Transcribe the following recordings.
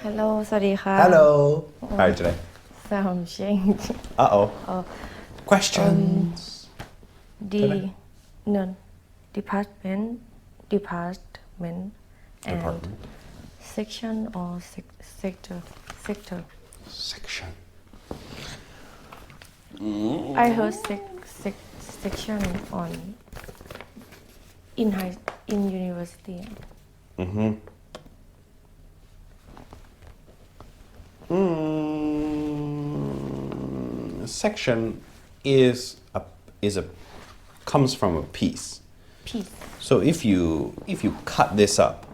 Hello สวัสดีค่ะ Hello. How are you today? Sound change Uh-oh. Questions. the no department and Department. section or sector Section. I heard section on in university Section is a comes from a piece. piece So if you cut this up,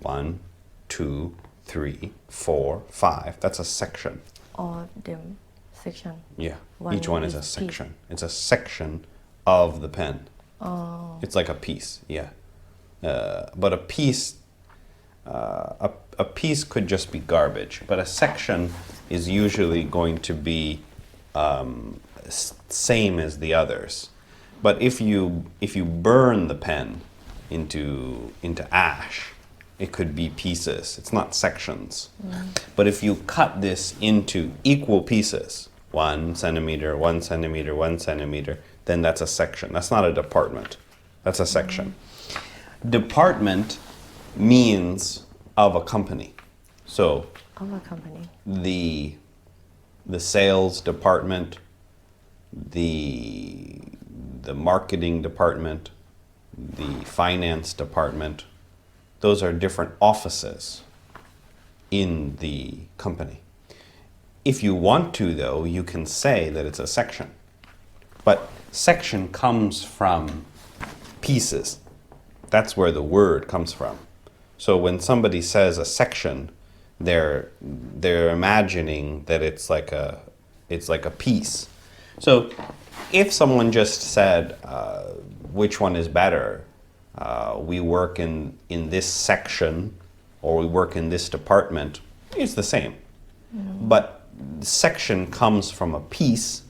1, 2, 3, 4, 5, that's a section. or them section Yeah. One Each one is is a piece. section. It's a section of the pen. It's like a piece, yeah. But a piece a piece could just be garbage, but a section is usually going to be same as the others. But if you burn the pen into ash, it could be pieces. It's not sections. But if you cut this into equal pieces, 1 centimeter, 1 centimeter, 1 centimeter, then that's a section. That's not a department. That's a section. Department means of a company. So of a company the sales department, the marketing department, the finance department, those are different offices in the company. If you want to, though, you can say that it's a section. But section comes from pieces. That's where the word comes from. So when somebody says a section, they're imagining that it's like a piece. So if someone just said which one is better, we work in this section or we work in this department, it's the same. But section comes from a piece,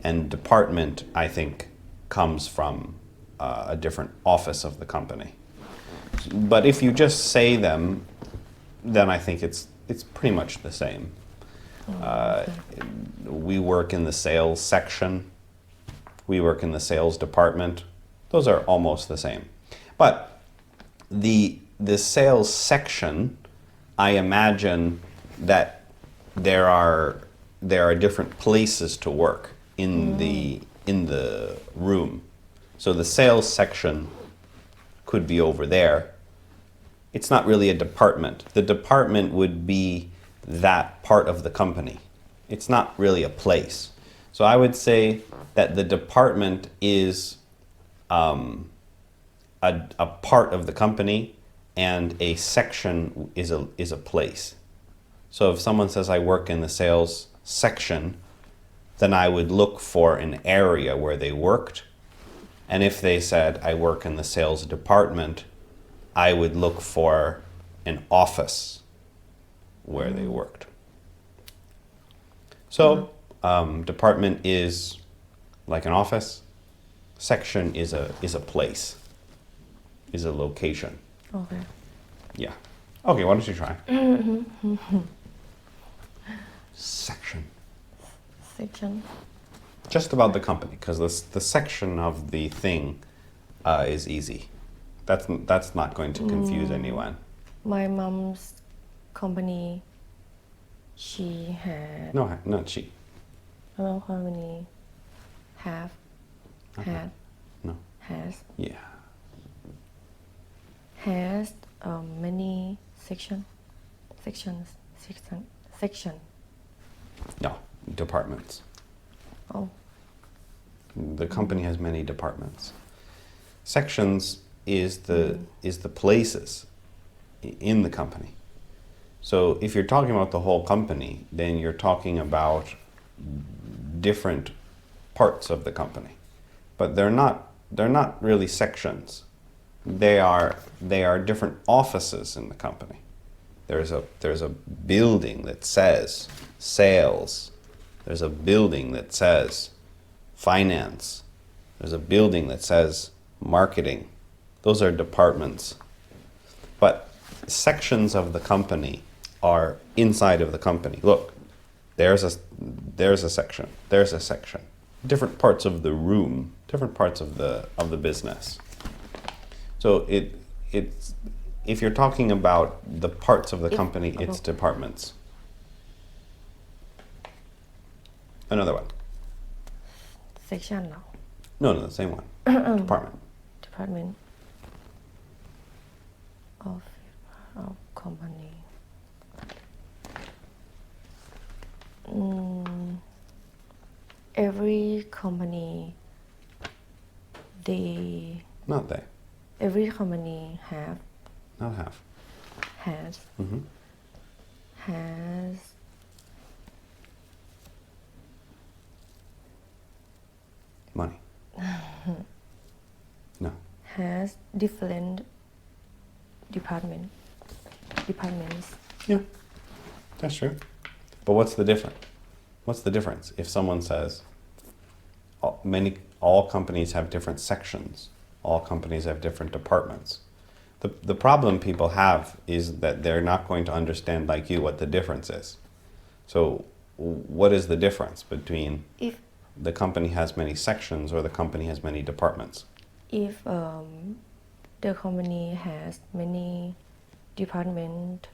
and department, I think, comes from a different office of the company. But if you just say them, then I think it's pretty much the same. We work in the sales section. We work in the sales department. Those are almost the same. But the sales section, I imagine that there are different places to work in the room. So the sales section could be over there. It's not really a department. The department would be that part of the company. It's not really a place. So I would say that the department is a part of the company, and a section is a place. So if someone says I work in the sales section, then I would look for an area where they worked. And if they said I work in the sales department, I would look for an office where they worked. So department is like an office. Section is a place, is a location. okay Yeah. Okay, why don't you try? Section. Just about the company, because the section of the thing is easy. That's not going to confuse anyone. my mom's company she had No, not she. her company have had No. has Yeah. many section No, departments. oh The company has many departments. Sections is the places in the company. So if you're talking about the whole company, then you're talking about different parts of the company. But they're not really sections. They are different offices in the company. There's a building that says sales. There's a building that says finance. There's a building that says marketing. Those are departments. But sections of the company are inside of the company. Look, there's a section. There's a section. Different parts of the room, different parts of the business. So it's if you're talking about the parts of the company, it's departments. Another one. section เหรอ No, the same one. Department. department of company every company they Not they. every company have Not half. has has Money. No. has different departments Yeah, that's true. But what's the difference? What's the difference if someone says all companies have different sections, all companies have different departments? The problem people have is that they're not going to understand like you what the difference is. So what is the difference between if the company has many sections or the company has many departments? if the company has many departments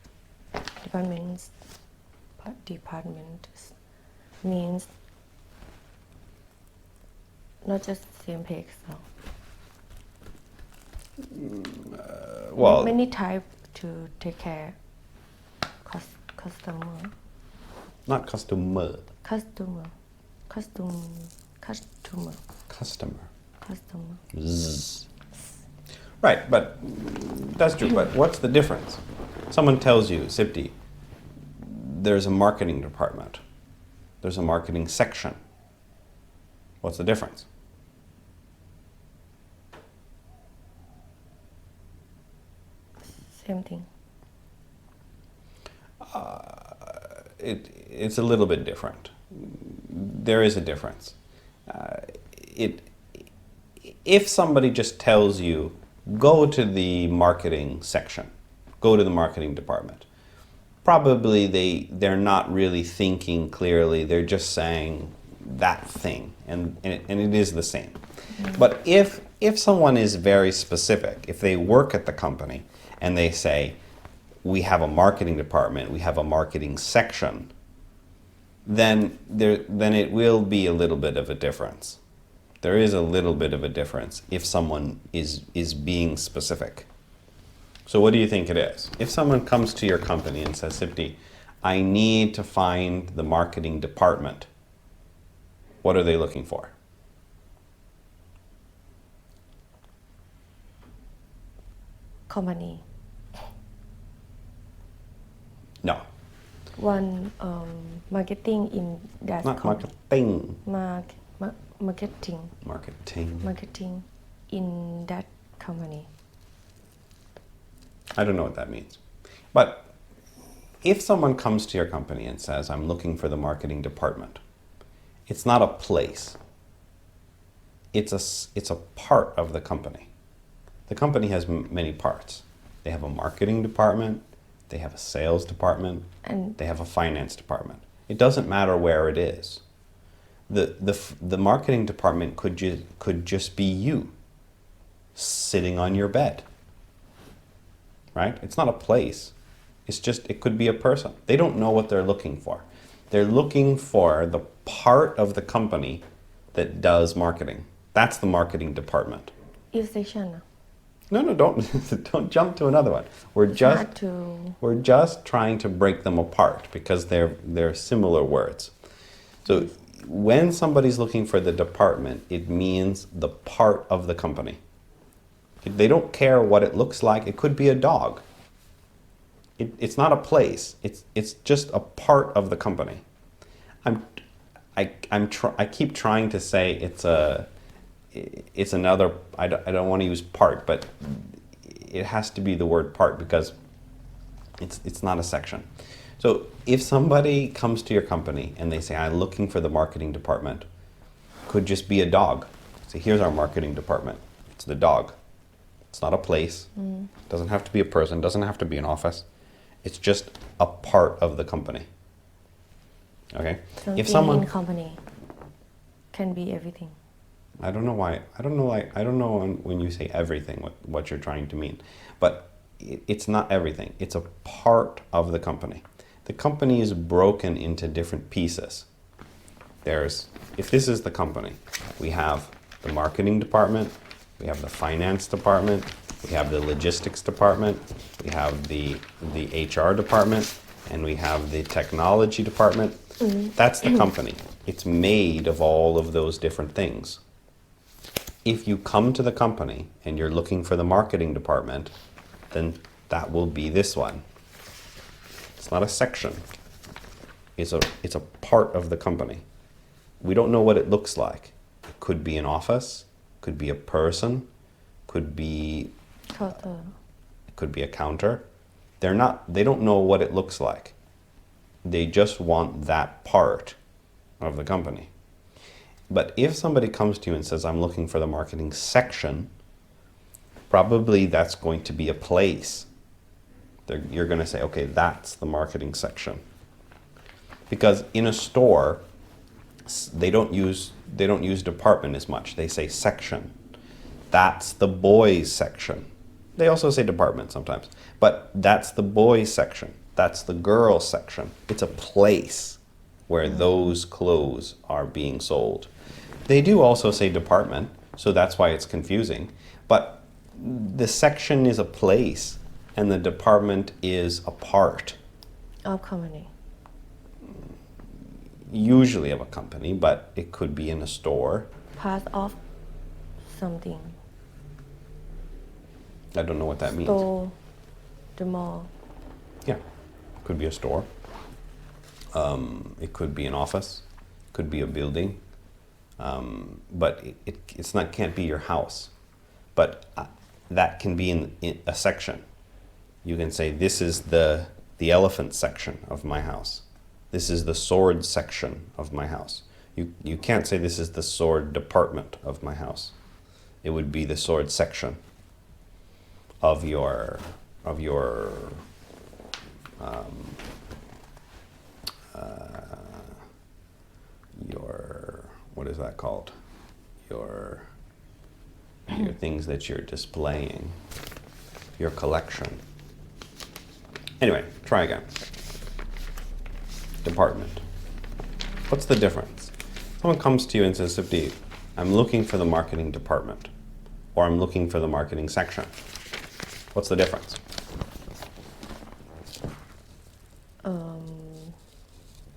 means not just same place no. Well, many type to take care customer not customer. Zzz. Right, but that's true. But what's the difference? Someone tells you, Sipti, there's a marketing department. There's a marketing section. What's the difference? same thing It's a little bit different. There is a difference. If somebody just tells you, go to the marketing section, go to the marketing department, probably they're not really thinking clearly. They're just saying that thing, and it is the same. But if someone is very specific, if they work at the company and they say, we have a marketing department, we have a marketing section, then it will be a little bit of a difference. There is a little bit of a difference if someone is being specific. So what do you think it is? If someone comes to your company and says, Sipti, I need to find the marketing department, what are they looking for? company No, one marketing in that not marketing. marketing in that company I don't know what that means. But if someone comes to your company and says, I'm looking for the marketing department, it's not a place. It's a part of the company. The company has many parts. They have a marketing department, they have a sales department, and they have a finance department. It doesn't matter where it is. The marketing department could just be you sitting on your bed. Right? It's not a place. It's just, it could be a person. They don't know what they're looking for. They're looking for the part of the company that does marketing. That's the marketing department. if section No, don't jump to another one. We're just trying to break them apart because they're similar words. So when somebody's looking for the department, it means the part of the company. They don't care what it looks like. It could be a dog. It's not a place. It's just a part of the company. I keep trying to say it's another. I don't want to use part, but it has to be the word part because it's not a section. So if somebody comes to your company and they say, I'm looking for the marketing department, could just be a dog. So here's our marketing department. It's the dog. It's not a place. Doesn't have to be a person. Doesn't have to be an office. It's just a part of the company. Okay? Something If someone in company can be everything. I don't know why. I don't know when you say everything what you're trying to mean. But it's not everything. It's a part of the company. The company is broken into different pieces. If this is the company, we have the marketing department, we have the finance department, we have the logistics department, we have the HR department, and we have the technology department. That's the company. It's made of all of those different things. If you come to the company and you're looking for the marketing department, then that will be this one. It's not a section. It's a part of the company. We don't know what it looks like. It could be an office, could be a person, could be a counter. They don't know what it looks like. They just want that part of the company. But if somebody comes to you and says, I'm looking for the marketing section, probably that's going to be a place. You're going to say, okay, that's the marketing section. Because in a store, they don't use department as much. They say section. That's the boys section. They also say department sometimes. But that's the boys section. That's the girls section. It's a place where those clothes are being sold. They do also say department, so that's why it's confusing. But the section is a place and the department is a part. Of company. Usually of a company, but it could be in a store. Part of something. I don't know what that means. Store, the mall. Yeah, could be a store. It could be an office, could be a building, but can't be your house. But that can be in a section. You can say this is the elephant section of my house. This is the sword section of my house. You can't say this is the sword department of my house. It would be the sword section of your what is that called? Your things that you're displaying, your collection. Anyway, try again. Department. What's the difference? Someone comes to you and says, Subdeep, I'm looking for the marketing department, or I'm looking for the marketing section. What's the difference?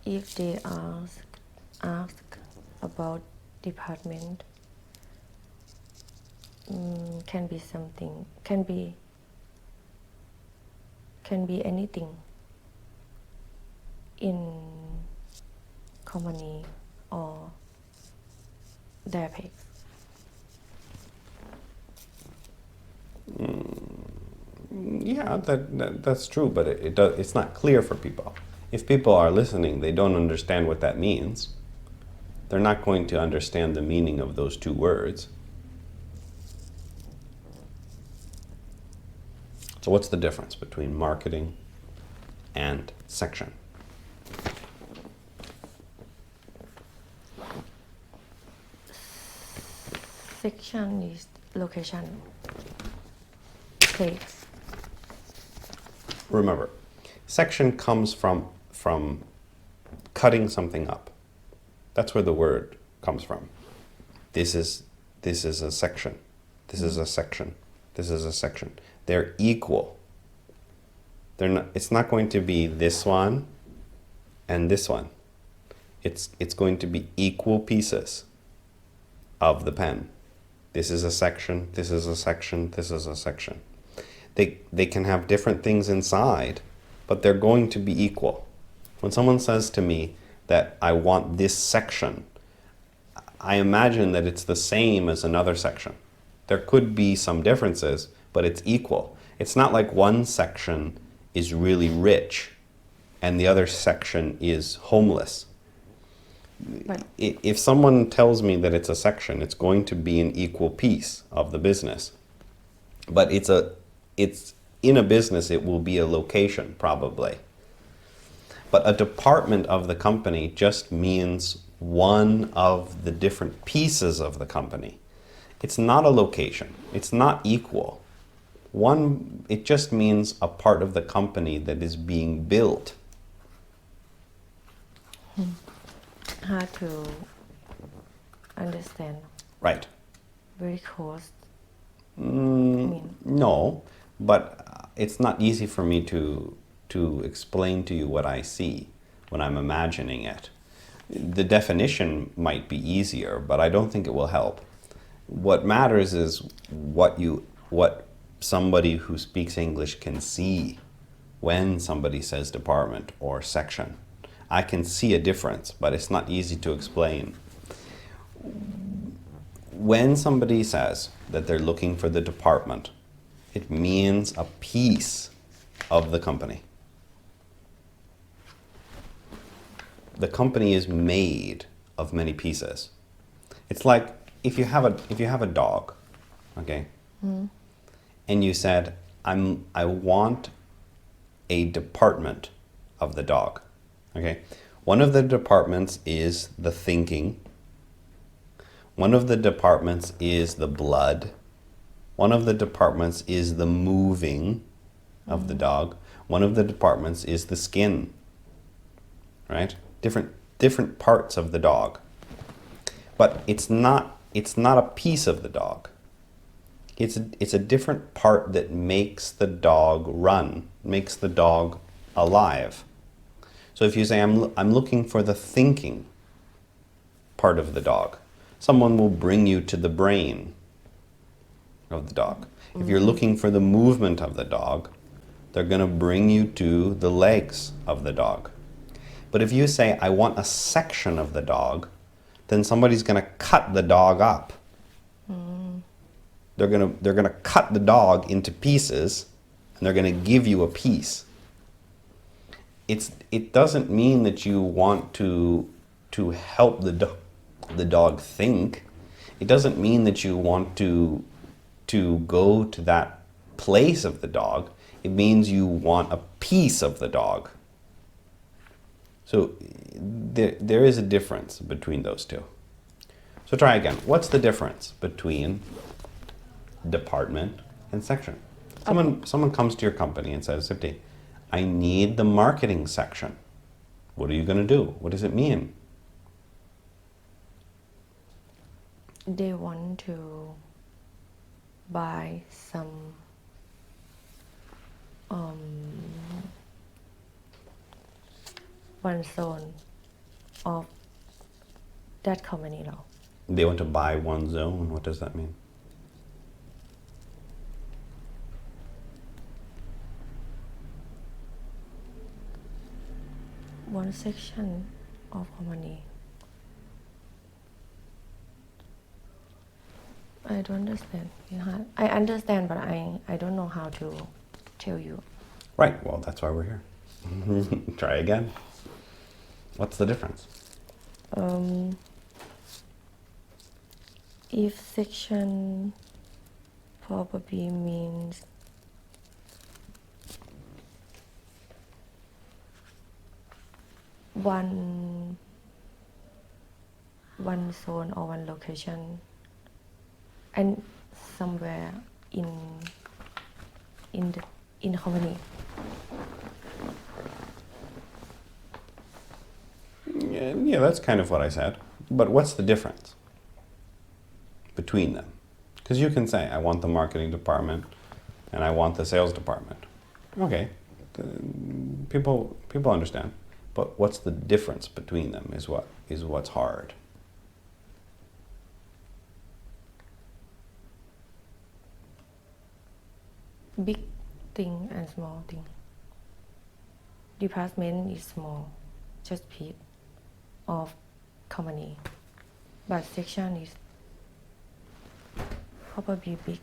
If they ask about department, can be something, can be anything in company or their page. Yeah, that's true, but it's not clear for people. If people are listening, they don't understand what that means. They're not going to understand the meaning of those two words. So what's the difference between marketing and section? Section is location, place. Remember, section comes from cutting something up. That's where the word comes from. This is a section. This is a section. This is a section. They're equal. It's not going to be this one and this one. It's going to be equal pieces of the pen. This is a section, this is a section, this is a section. They can have different things inside, but they're going to be equal. When someone says to me that I want this section, I imagine that it's the same as another section. There could be some differences, but it's equal. It's not like one section is really rich and the other section is homeless. But If someone tells me that it's a section, it's going to be an equal piece of the business. But in a business, it will be a location, probably. But a department of the company just means one of the different pieces of the company. It's not a location. It's not equal. It just means a part of the company that is being built. Hard to understand. Right. Very close. I mean, No, but it's not easy for me to explain to you what I see when I'm imagining it. The definition might be easier, but I don't think it will help. What matters is what somebody who speaks English can see when somebody says department or section. I can see a difference, but it's not easy to explain. When somebody says that they're looking for the department, it means a piece of the company. The company is made of many pieces. It's like if you have a dog, okay? And you said, I want a department of the dog. Okay? One of the departments is the thinking. One of the departments is the blood. One of the departments is the moving of the dog. One of the departments is the skin. Right? Different parts of the dog. But it's not a piece of the dog. It's a different part that makes the dog run, makes the dog alive. So if you say, I'm looking for the thinking part of the dog, someone will bring you to the brain of the dog. If you're looking for the movement of the dog, they're going to bring you to the legs of the dog. But if you say, I want a section of the dog, then somebody's going to cut the dog up. They're going to cut the dog into pieces, and they're going to give you a piece. It doesn't mean that you want to help the dog think. It doesn't mean that you want to go to that place of the dog. It means you want a piece of the dog. So there is a difference between those two. So try again. What's the difference between department and section? Someone comes to your company and says, Sipti, I need the marketing section. What are you going to do? What does it mean? they want to buy some one zone of that company เรา They want to buy one zone. What does that mean? one section of company I don't understand. I understand, but I don't know how to tell you. Right. Well, that's why we're here. Try again. What's the difference? If section probably means one zone or one location and somewhere in the company. Yeah, that's kind of what I said. But what's the difference between them? Because you can say, I want the marketing department and I want the sales department. Okay, people understand. But what's the difference between them is what's hard. Big thing and small thing. Department is small, just piece of company. But section is probably big,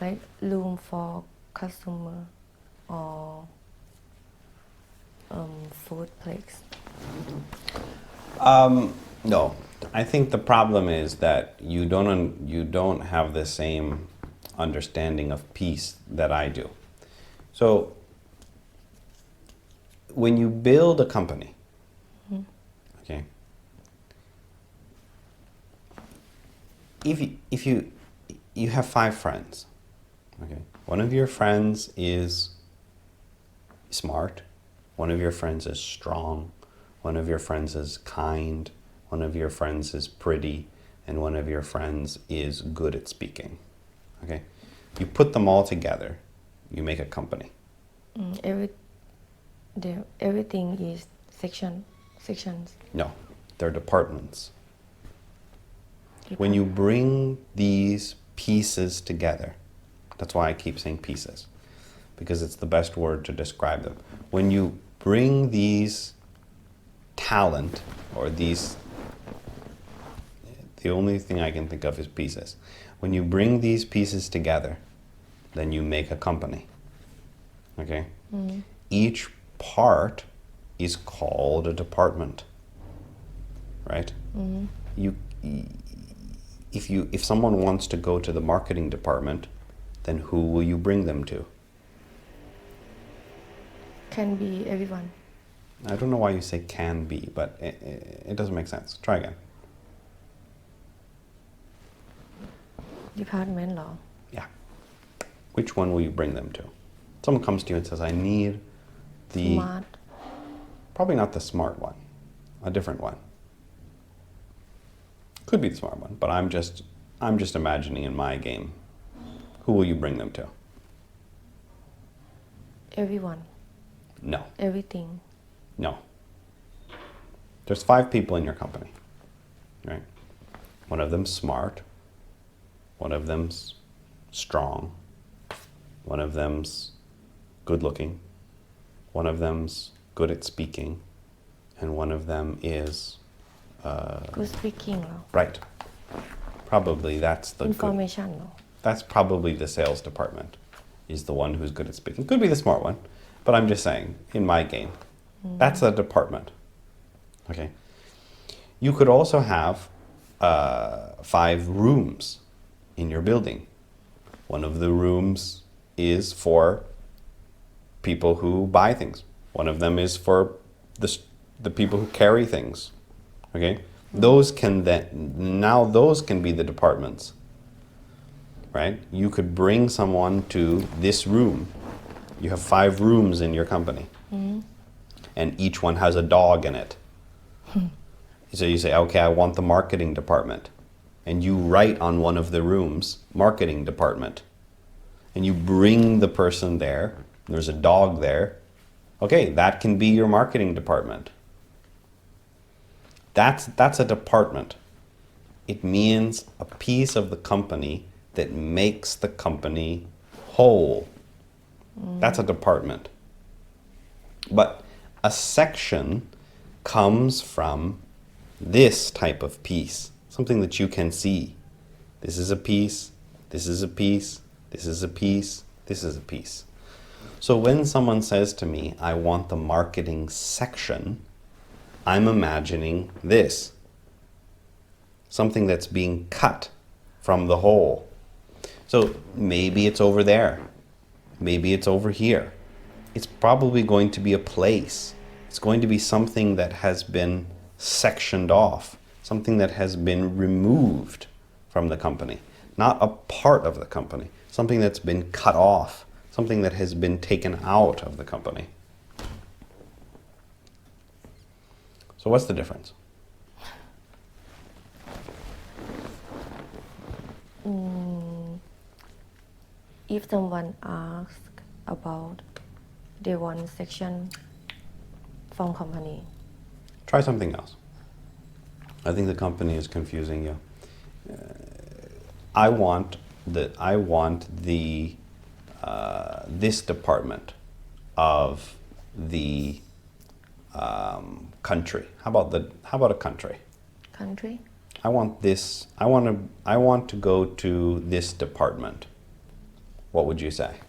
like room for customer or food place. No, I think the problem is that you don't have the same understanding of peace that I do. So when you build a company, okay, if you have 5 friends, okay, one of your friends is smart, one of your friends is strong, one of your friends is kind, one of your friends is pretty, and one of your friends is good at speaking. Okay? You put them all together, you make a company. Everything is sections. No, they're departments. When you bring these pieces together, that's why I keep saying pieces, because it's the best word to describe them. When you bring these talent, or these, the only thing I can think of is pieces. When you bring these pieces together, then you make a company. Okay? Each part is called a department. Right? If someone wants to go to the marketing department, then who will you bring them to? Can be everyone. I don't know why you say can be, but it doesn't make sense. Try again. Department เหรอ Yeah. Which one will you bring them to? Someone comes to you and says, I need the... Smart. Probably not the smart one. A different one. Could be the smart one, but I'm just imagining in my game. Who will you bring them to? Everyone. No. Everything. No. There's 5 people in your company, right? One of them's smart. One of them's strong. One of them's good looking. One of them's good at speaking. And one of them is... Good speaking เหรอ Right. Probably that's the good... Information เหรอ That's probably the sales department, is the one who's good at speaking. Could be the smart one, but I'm just saying, in my game, that's a department. Okay. You could also have 5 rooms in your building. One of the rooms is for people who buy things. One of them is for the people who carry things. Okay. Those can be the departments. Right? You could bring someone to this room. You have 5 rooms in your company. And each one has a dog in it. So you say, okay, I want the marketing department. And you write on one of the rooms, marketing department. And you bring the person there. There's a dog there. Okay, that can be your marketing department. That's a department. It means a piece of the company that makes the company whole. That's a department. But a section comes from this type of piece, something that you can see. This is a piece, this is a piece, this is a piece, this is a piece. So when someone says to me, I want the marketing section, I'm imagining this. Something that's being cut from the whole. So maybe it's over there. Maybe it's over here. It's probably going to be a place. It's going to be something that has been sectioned off, something that has been removed from the company, not a part of the company, something that's been cut off, something that has been taken out of the company. So what's the difference? If someone asks about they want section from company. Try something else. I think the company is confusing you. I want this department of the country. How about a country? Country? I want to go to this department. What would you say?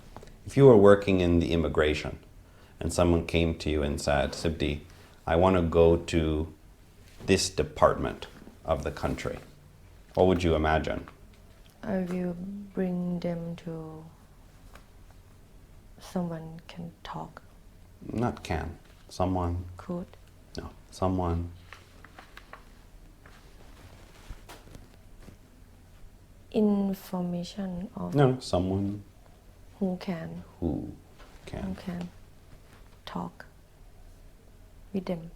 If you were working in the immigration and someone came to you and said, Sibdi, I want to go to this department of the country, what would you imagine? I will bring them to someone can talk Not can. Someone. could No. Someone. information of No. Someone who can who can. talk with them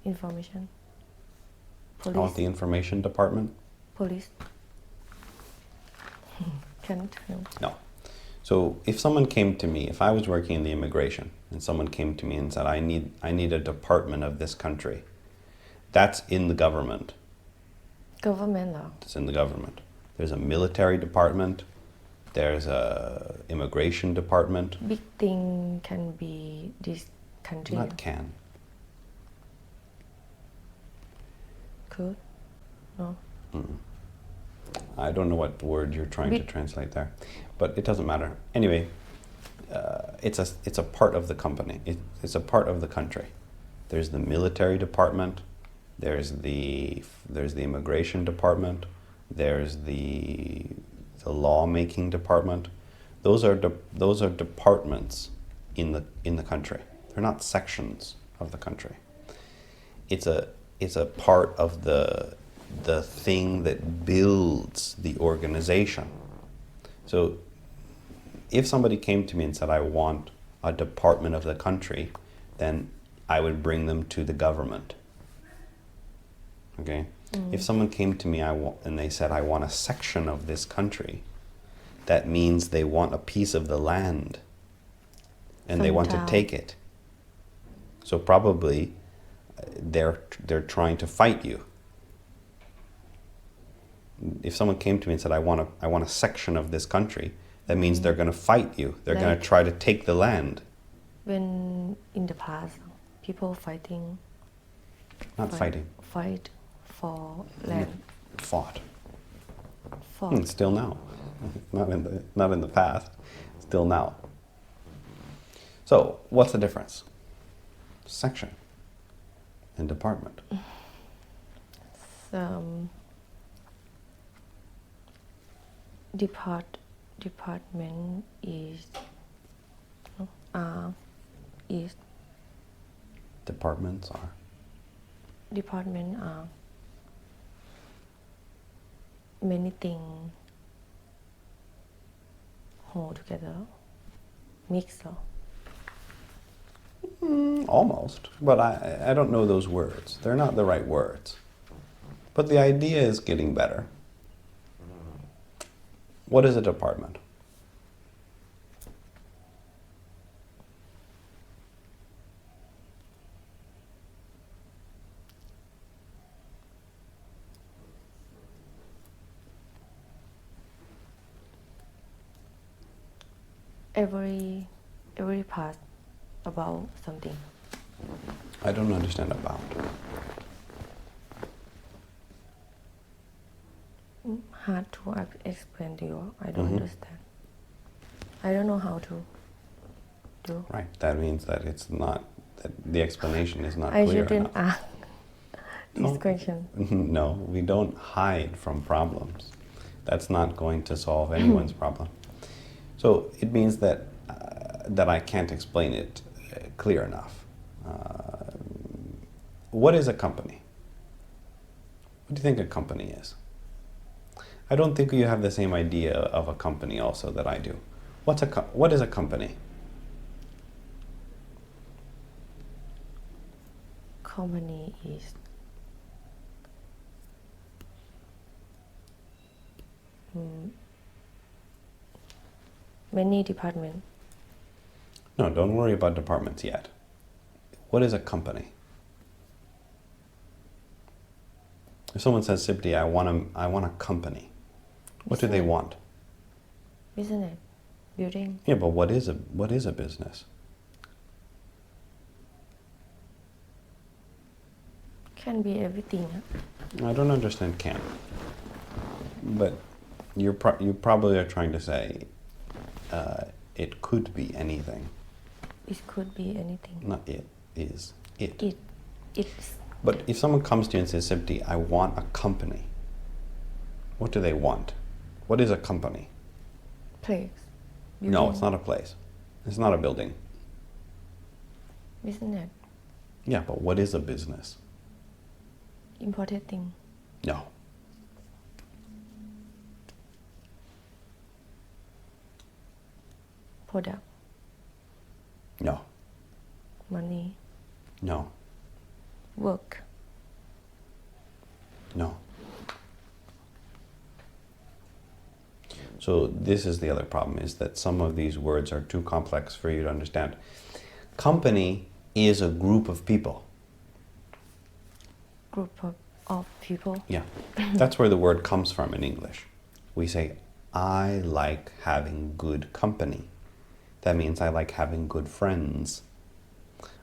information Oh, police the information department? police can't help No. So if someone came to me, if I was working in the immigration and someone came to me and said, I need a department of this country, that's in the government. government เหรอ It's in the government. There's a military department. There's a immigration department. big thing can be this country Not can. could no I don't know what word you're trying to translate there, but it doesn't matter. Anyway, it's a part of the company. It's a part of the country. There's the military department. There's the immigration department. There's the lawmaking department. Those are departments in the country. They're not sections of the country. It's a part of the thing that builds the organization. So if somebody came to me and said, I want a department of the country, then I would bring them to the government. Okay? If someone came to me and they said, I want a section of this country, that means they want a piece of the land and they want to Sometime. take it. So probably they're trying to fight you. If someone came to me and said, I want a section of this country, that means they're going to fight you. They're going to try to take the land. when in the past people fighting Not fighting. fight for land Fought. fought Still now. Not in the past. Still now. So, what's the difference? Section and department. some department is is Departments are. department are many things hold together mix เหรอ Almost. But I don't know those words. They're not the right words. But the idea is getting better. What is a department? every part about something I don't understand about. hard to explain to you I don't understand I don't know how to do Right. That means that it's not, that the explanation is not I clear shouldn't enough. ask this No. question No, we don't hide from problems. That's not going to solve anyone's problem. So it means that that I can't explain it clear enough. What is a company? What do you think a company is? I don't think you have the same idea of a company also that I do. What is a company? company is many department No, don't worry about departments yet. What is a company? If someone says, Sipti, I want a company, what do they want? business building Yeah, but what is a business? can be everything I don't understand can. But you probably are trying to say it could be anything. it could be anything Not it, is it. it's But if someone comes to you and says, Sipti, I want a company, what do they want? What is a company? place No, it's not a place. It's not a building. business Yeah, but what is a business? imported thing No. product No. money No. work No. So this is the other problem, is that some of these words are too complex for you to understand. Company is a group of people. group of people Yeah. That's where the word comes from in English. We say, I like having good company. That means I like having good friends.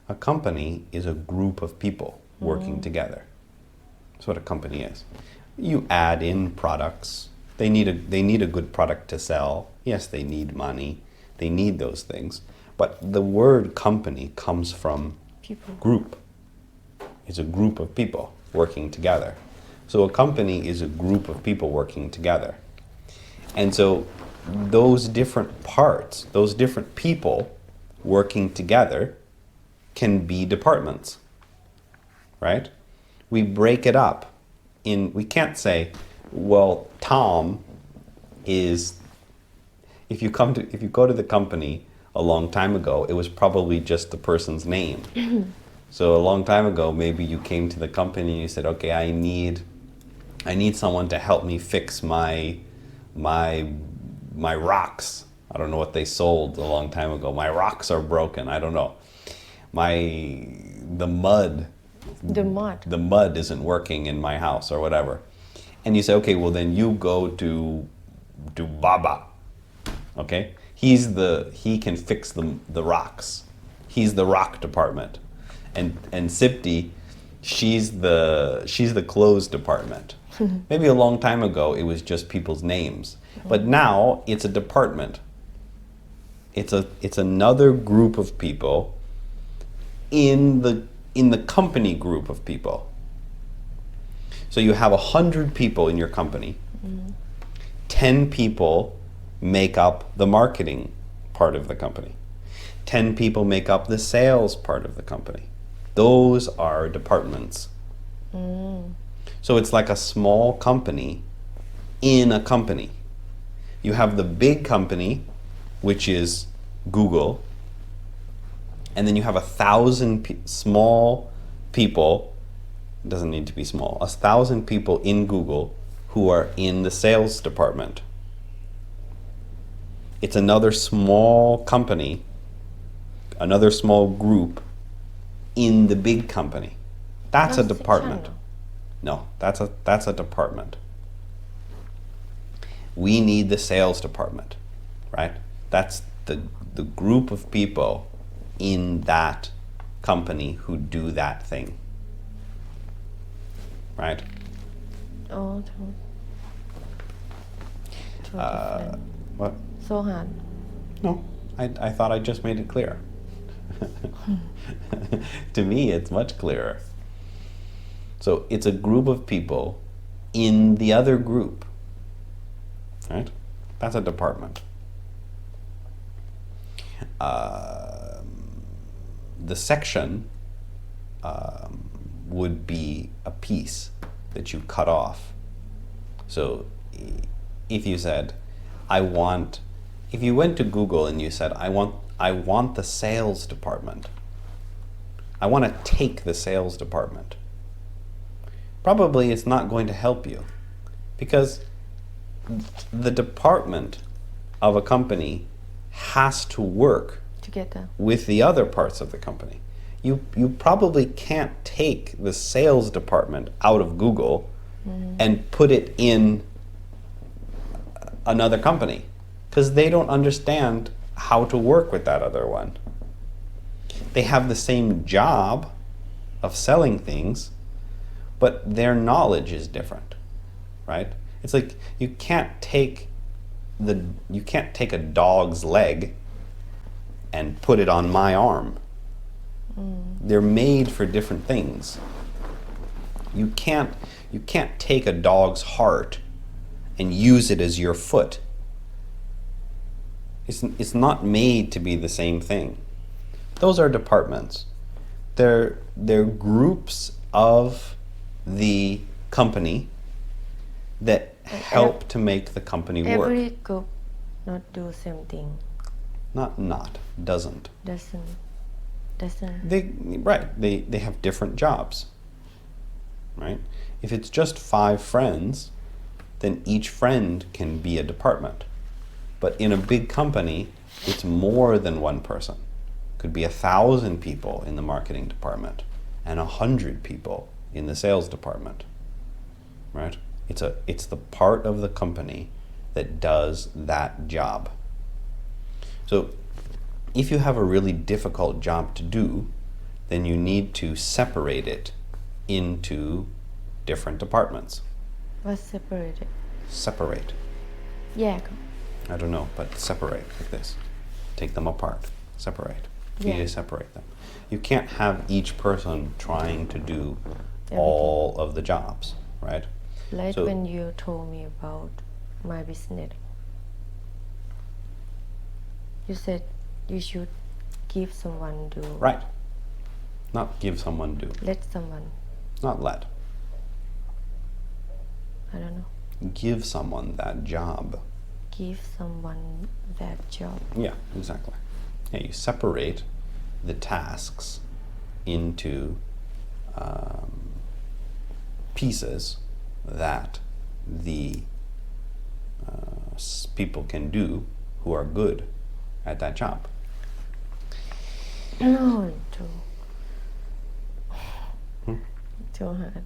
A company is a group of people working together. That's what a company is. You add in products. They need a good product to sell. Yes, they need money. They need those things. But the word company comes from people group. It's a group of people working together. So a company is a group of people working together. And so those different parts, those different people working together can be departments, right? We break it up we can't say, well, Tom is, if you go to the company a long time ago, it was probably just the person's name. So a long time ago, maybe you came to the company and you said, okay, I need someone to help me fix my rocks. I don't know what they sold a long time ago. My rocks are broken. I don't know. The mud isn't working in my house or whatever. And you say, okay, well then you go to Baba. Okay? He can fix the rocks. He's the rock department. And Sipti, she's the clothes department. Maybe a long time ago it was just people's names. But now it's a department. It's another group of people in the company group of people. So you have 100 people in your company. 10 people make up the marketing part of the company. 10 people make up the sales part of the company. Those are departments. So it's like a small company in a company. You have the big company, which is Google, and then you have 1,000 small people, it doesn't need to be small, 1,000 people in Google who are in the sales department. It's another small company, another small group in the big company. That's a department. No, that's a department. We need the sales department, right? That's the group of people in that company who do that thing, right? oh too different What? so hard No, I thought I just made it clear. To me, it's much clearer. So it's a group of people in the other group, right? That's a department. The section would be a piece that you cut off. So if you said, if you went to Google and you said, I want the sales department. I want to take the sales department. Probably it's not going to help you, because the department of a company has to work together with the other parts of the company. You probably can't take the sales department out of Google and put it in another company, because they don't understand how to work with that other one. They have the same job of selling things, but their knowledge is different, right? It's like you can't take a dog's leg and put it on my arm. They're made for different things. You can't take a dog's heart and use it as your foot. It's not made to be the same thing. Those are departments. They're groups of the company that help to make the company work. Every group not do same thing. Doesn't. Doesn't. They have different jobs. Right? If it's just 5 friends, then each friend can be a department. But in a big company, it's more than one person. Could be 1,000 people in the marketing department and 100 people in the sales department. Right? It's the part of the company that does that job. So if you have a really difficult job to do, then you need to separate it into different departments. What's separated? Separate. แยก I don't know, but separate like this. Take them apart. Separate. You need to separate them. You can't have each person trying to do all of the jobs, right? Like So- when you told me about my business, you said you should give someone do. Right. Not give someone do. Let someone. Not let. I don't know. Give someone that job. Give someone that job. Yeah, exactly. Yeah, you separate the tasks into pieces that the people can do who are good at that job. No, too hard.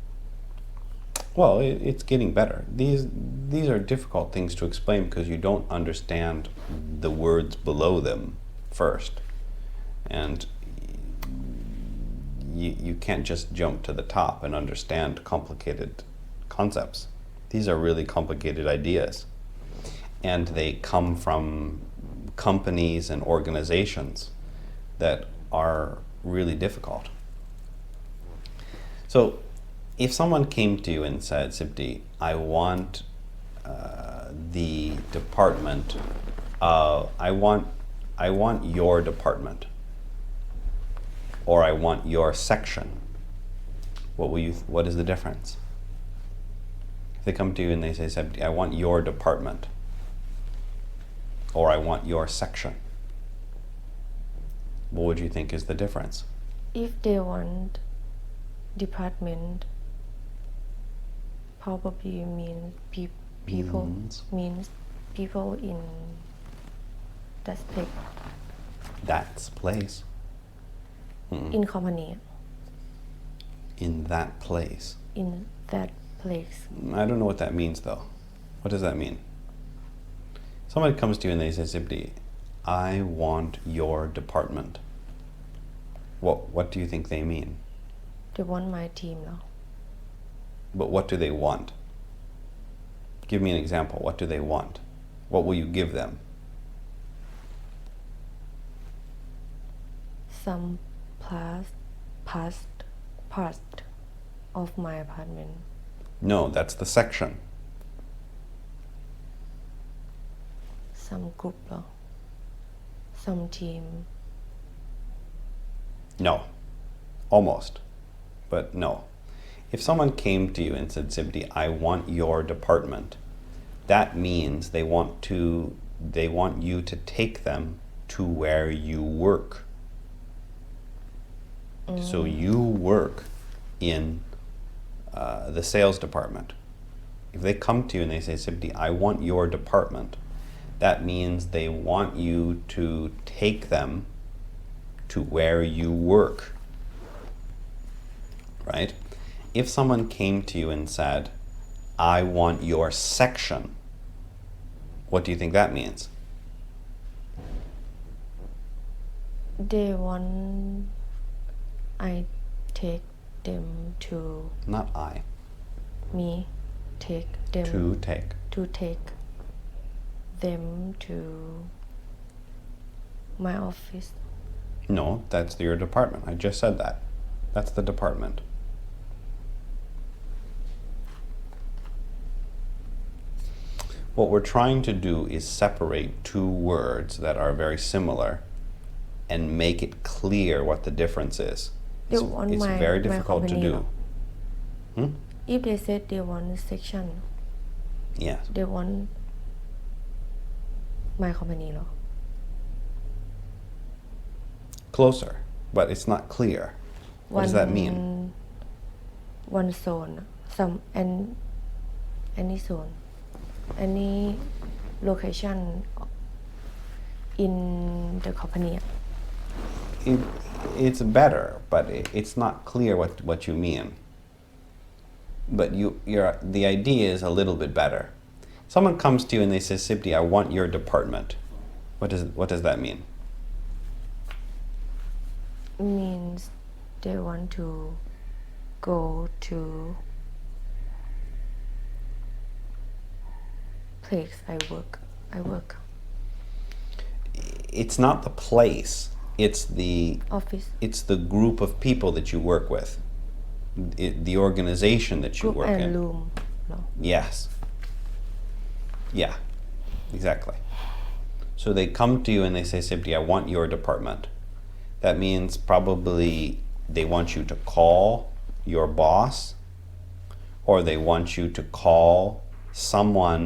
Well, it's getting better. These are difficult things to explain because you don't understand the words below them first. And you can't just jump to the top and understand complicated concepts. These are really complicated ideas. And they come from companies and organizations that are really difficult. So if someone came to you and said, Sipti, I want the department, I want your department, or I want your section, what is the difference? If they come to you and they say, Sipti, I want your department, or I want your section, what would you think is the difference? If they want department, probably means people means people in that space. That's place. In company. In that place. In that place. I don't know what that means though. What does that mean? Somebody comes to you and they say, Sipti, I want your department. What do you think they mean? They want my team now. But what do they want? Give me an example. What do they want? What will you give them? Some part of my apartment. No, that's the section. Some group เหรอ Some team. No. Almost. But no. If someone came to you and said, Sibdi, I want your department, that means they want you to take them to where you work. So you work in the sales department. If they come to you and they say, Sibdi, I want your department, that means they want you to take them to where you work. Right? If someone came to you and said, I want your section, what do you think that means? They want I take them to. Not I. Me take them. To take. To take them to my office. No, that's your department. I just said that. That's the department. What we're trying to do is separate two words that are very similar and make it clear what the difference is. They want It's my- very my difficult to company, do. no? If they said they want section, Yes. they want my company เหรอ Closer, but it's not clear. What does that mean? One zone, some any zone, any location in the company. It's better, but it's not clear what you mean. But the idea is a little bit better. Someone comes to you and they say, Sipti, I want your department. What does that mean? Means they want to go to place I work. It's not the place. It's the Office. It's the group of people that you work with. The organization that you Group work and in. room เหรอ Yes. Yeah, exactly. So they come to you and they say, Sipti, I want your department. That means probably they want you to call your boss, or they want you to call someone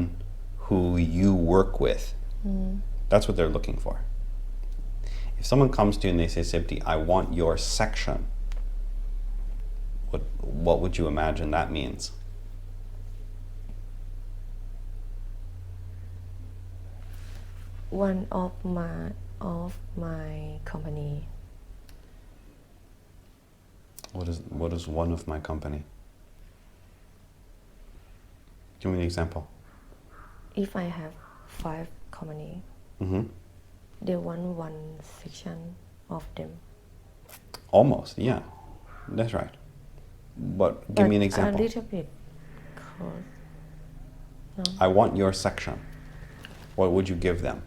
who you work with. That's what they're looking for. If someone comes to you and they say, Sipti, I want your section, what would you imagine that means? One of my company. What is one of my company? Give me an example. If I have 5 company, Mm-hmm. they want one section of them. Almost, yeah. That's right. But give me an A example. little bit close. I want your section. What would you give them?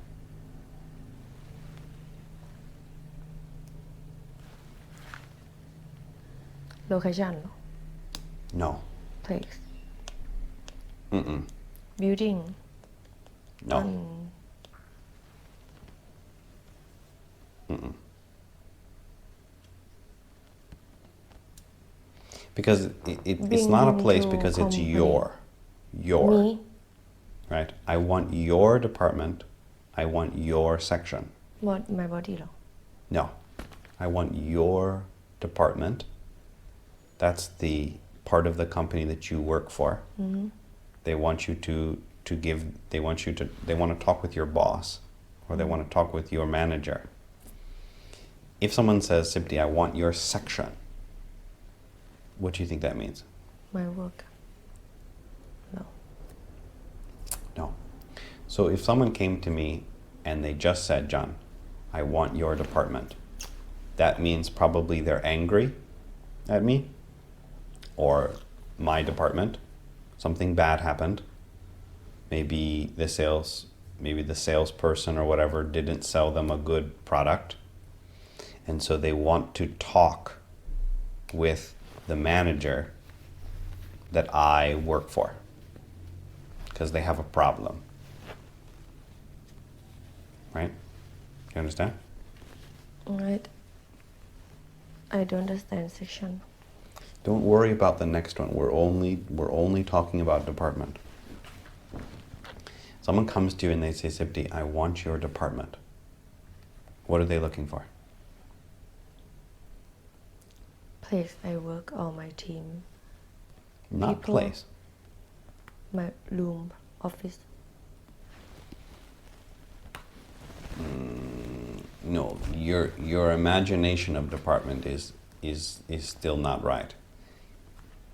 Location เหรอ No. Place. Mm-mm. Building. No. Mm-mm. Because it's not a place Bring because your it's company. your. Me. Right? I want your department. I want your section. What my body เหรอ No. I want your department. That's the part of the company that you work for. They want you they want to talk with your boss, or they want to talk with your manager. If someone says, Sipti, I want your section, what do you think that means? My work. No. No. So if someone came to me and they just said, John, I want your department, that means probably they're angry at me or my department. Something bad happened. Maybe the salesperson or whatever didn't sell them a good product. And so they want to talk with the manager that I work for because they have a problem. Right? You understand? Right. I don't understand section. Don't worry about the next one. We're only talking about department. Someone comes to you and they say, Sipti, I want your department. What are they looking for? Place I work or my team. Not People. place. My room. Office. No, your imagination of department is still not right.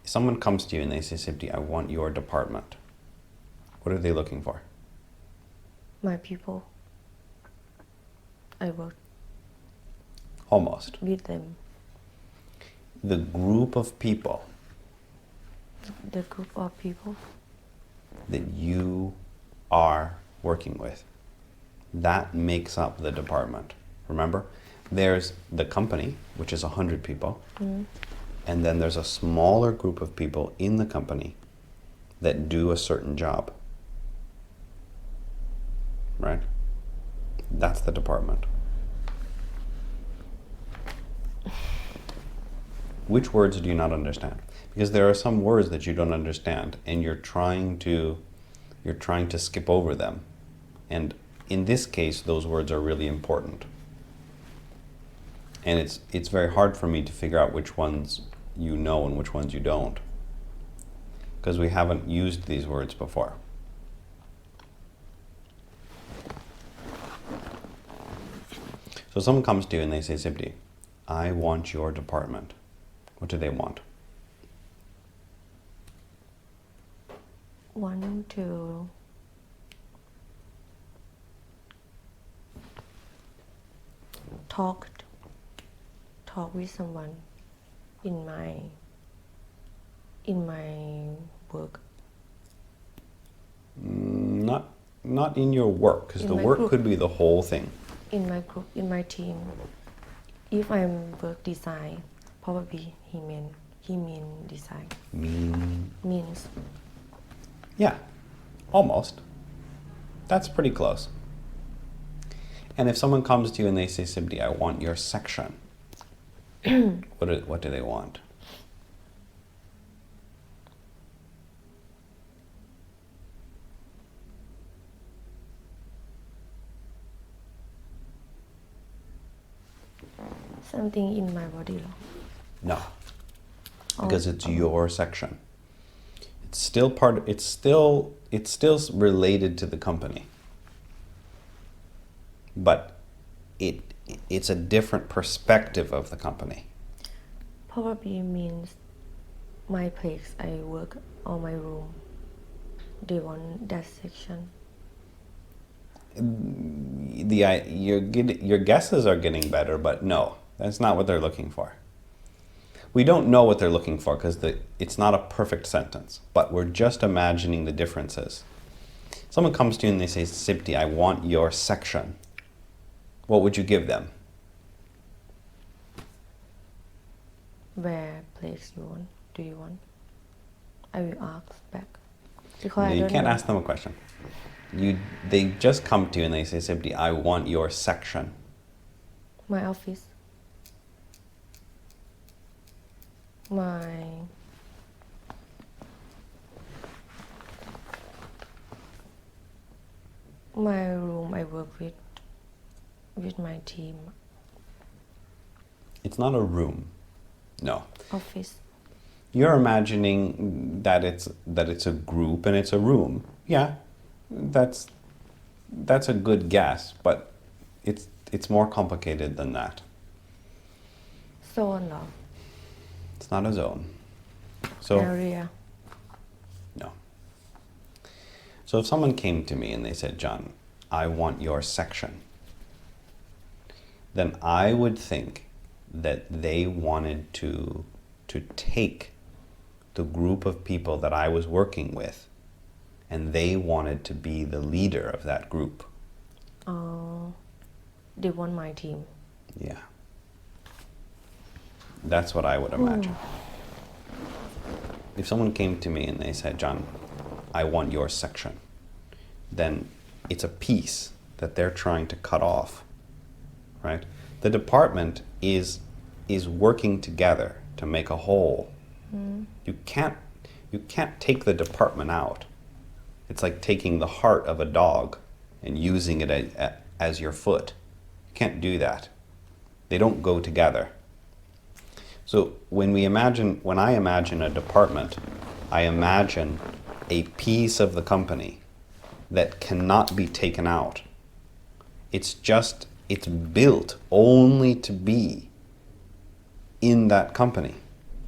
Someone comes to you and they say, Sipti, I want your department. What are they looking for? My people. I work Almost. with them. The group of people The group of people. that you are working with, that makes up the department. Remember, there's the company, which is 100 people, and then there's a smaller group of people in the company that do a certain job. right? That's the department. Which words do you not understand? Because there are some words that you don't understand, and you're trying to skip over them. And in this case, those words are really important. And it's very hard for me to figure out which ones you know and which ones you don't, because we haven't used these words before. So someone comes to you and they say, Sibdi, I want your department. What do they want? Want to talk with someone in my work. Not in your work, because the work group. could be the whole thing. In my group, in my team. If I'm work design, probably he mean design. Means. Yeah, almost. That's pretty close. And if someone comes to you and they say, Sibdi, I want your section, what do they want? Something in my body. No, because it's your section. It's still related to the company, but it's a different perspective of the company. Probably means my place I work or my room. They want that section. Your guesses are getting better, but no, that's not what they're looking for. We don't know what they're looking for because it's not a perfect sentence, but we're just imagining the differences. Someone comes to you and they say, Sibdi, I want your section. What would you give them? Where place do you want? I will ask back. No, you can't ask them a question. They just come to you and they say, Sibdi, I want your section. My office. My room I work with my team. It's not a room. No. Office. You're imagining that it's a group and it's a room. Yeah, that's a good guess, but it's more complicated than that. Zone. It's not a zone. So Area. no. So if someone came to me and they said, John, I want your section, then I would think that they wanted to take the group of people that I was working with, and they wanted to be the leader of that group. They want my team. Yeah. That's what I would imagine. If someone came to me and they said, John, I want your section, then it's a piece that they're trying to cut off, right? The department is working together to make a whole. You can't take the department out. It's like taking the heart of a dog and using it as your foot. You can't do that. They don't go together. So when I imagine a department, I imagine a piece of the company that cannot be taken out. It's built only to be in that company,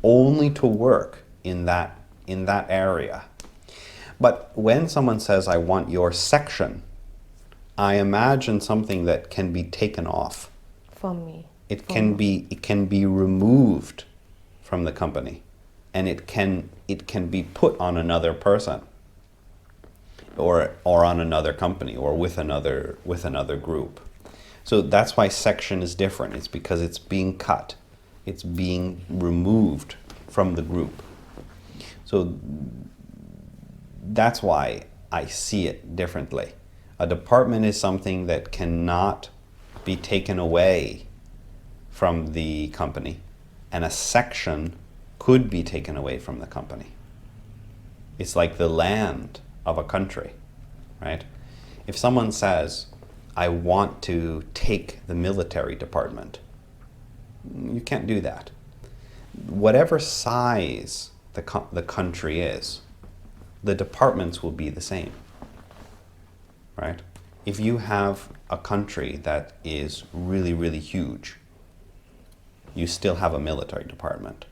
only to work in that area. But when someone says, I want your section, I imagine something that can be taken off. From me. It can be removed from the company, and it can be put on another person, or on another company, or with another group. So that's why section is different. It's because it's being cut. It's being removed from the group. So that's why I see it differently. A department is something that cannot be taken away from the company, and a section could be taken away from the company. It's like the land of a country, right? If someone says, I want to take the military department, you can't do that. Whatever size the country is, the departments will be the same, right? If you have a country that is really, really huge, you still have a military department.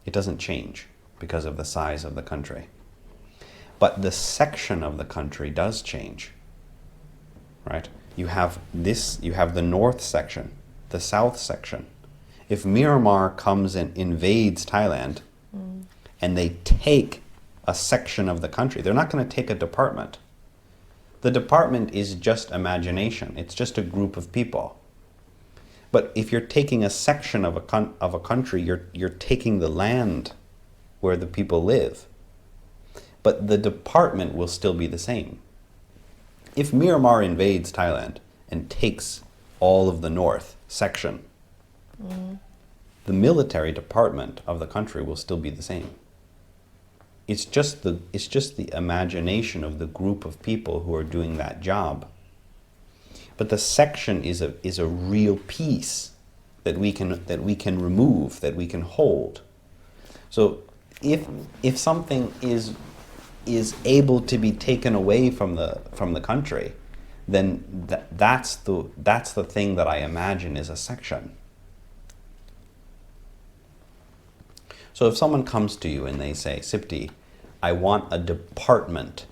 It doesn't change because of the size of the country. But the section of the country does change, right? You have the north section, the south section. If Myanmar comes and invades Thailand and they take a section of the country, they're not going to take a department. The department is just imagination. It's just a group of people. But if you're taking a section of a country, you're taking the land where the people live. But the department will still be the same. If Myanmar invades Thailand and takes all of the north section, the military department of the country will still be the same. It's just the imagination of the group of people who are doing that job. But the section is a real piece that we can remove, that we can hold. So if something is able to be taken away from the country, then that's the thing that I imagine is a section. So if someone comes to you and they say, Sipti, I want a department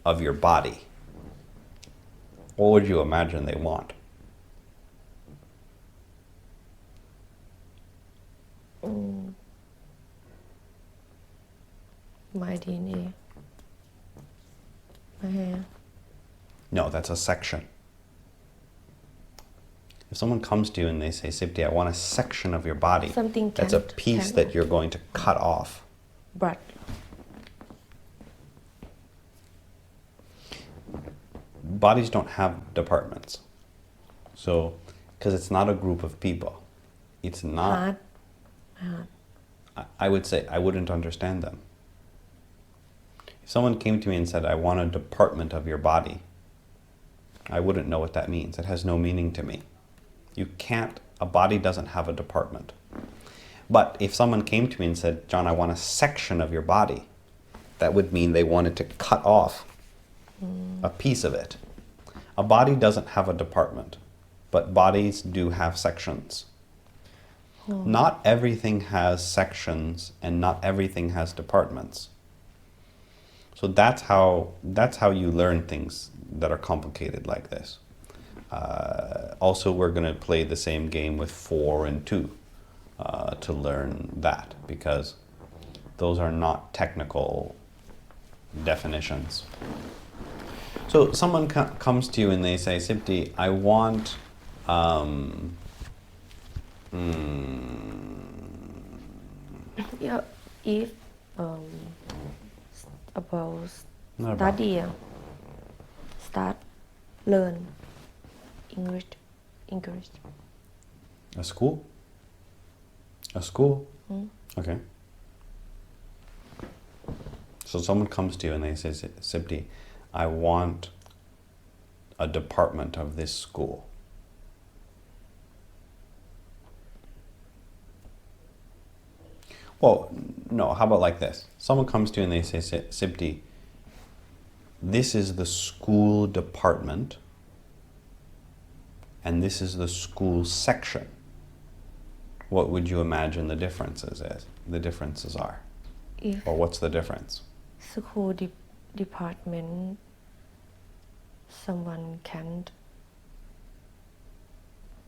of your body, what would you imagine they want? My DNA, my hair. No, that's a section. If someone comes to you and they say, Sipti, I want a section of your body, Something that's a piece that you're going to cut off. Blood. Bodies don't have departments. So, because it's not a group of people. It's not. Heart. I would say I wouldn't understand them. If someone came to me and said, I want a department of your body, I wouldn't know what that means. It has no meaning to me. A body doesn't have a department. But if someone came to me and said, John, I want a section of your body, that would mean they wanted to cut off a piece of it. A body doesn't have a department, but bodies do have sections. Not everything has sections and not everything has departments. So that's how you learn things that are complicated like this. Also, we're going to play the same game with 4 and 2 to learn that, because those are not technical definitions. So someone comes to you and they say, Sipti, I want Yeah, if about Not about. study, start learn English. A school? A school? Okay. So someone comes to you and they say, Sipti, I want a department of this school. Well, no, how about like this? Someone comes to you and they say, Sipti, this is the school department and this is the school section. What would you imagine the differences are? If Or what's the difference? school department, someone can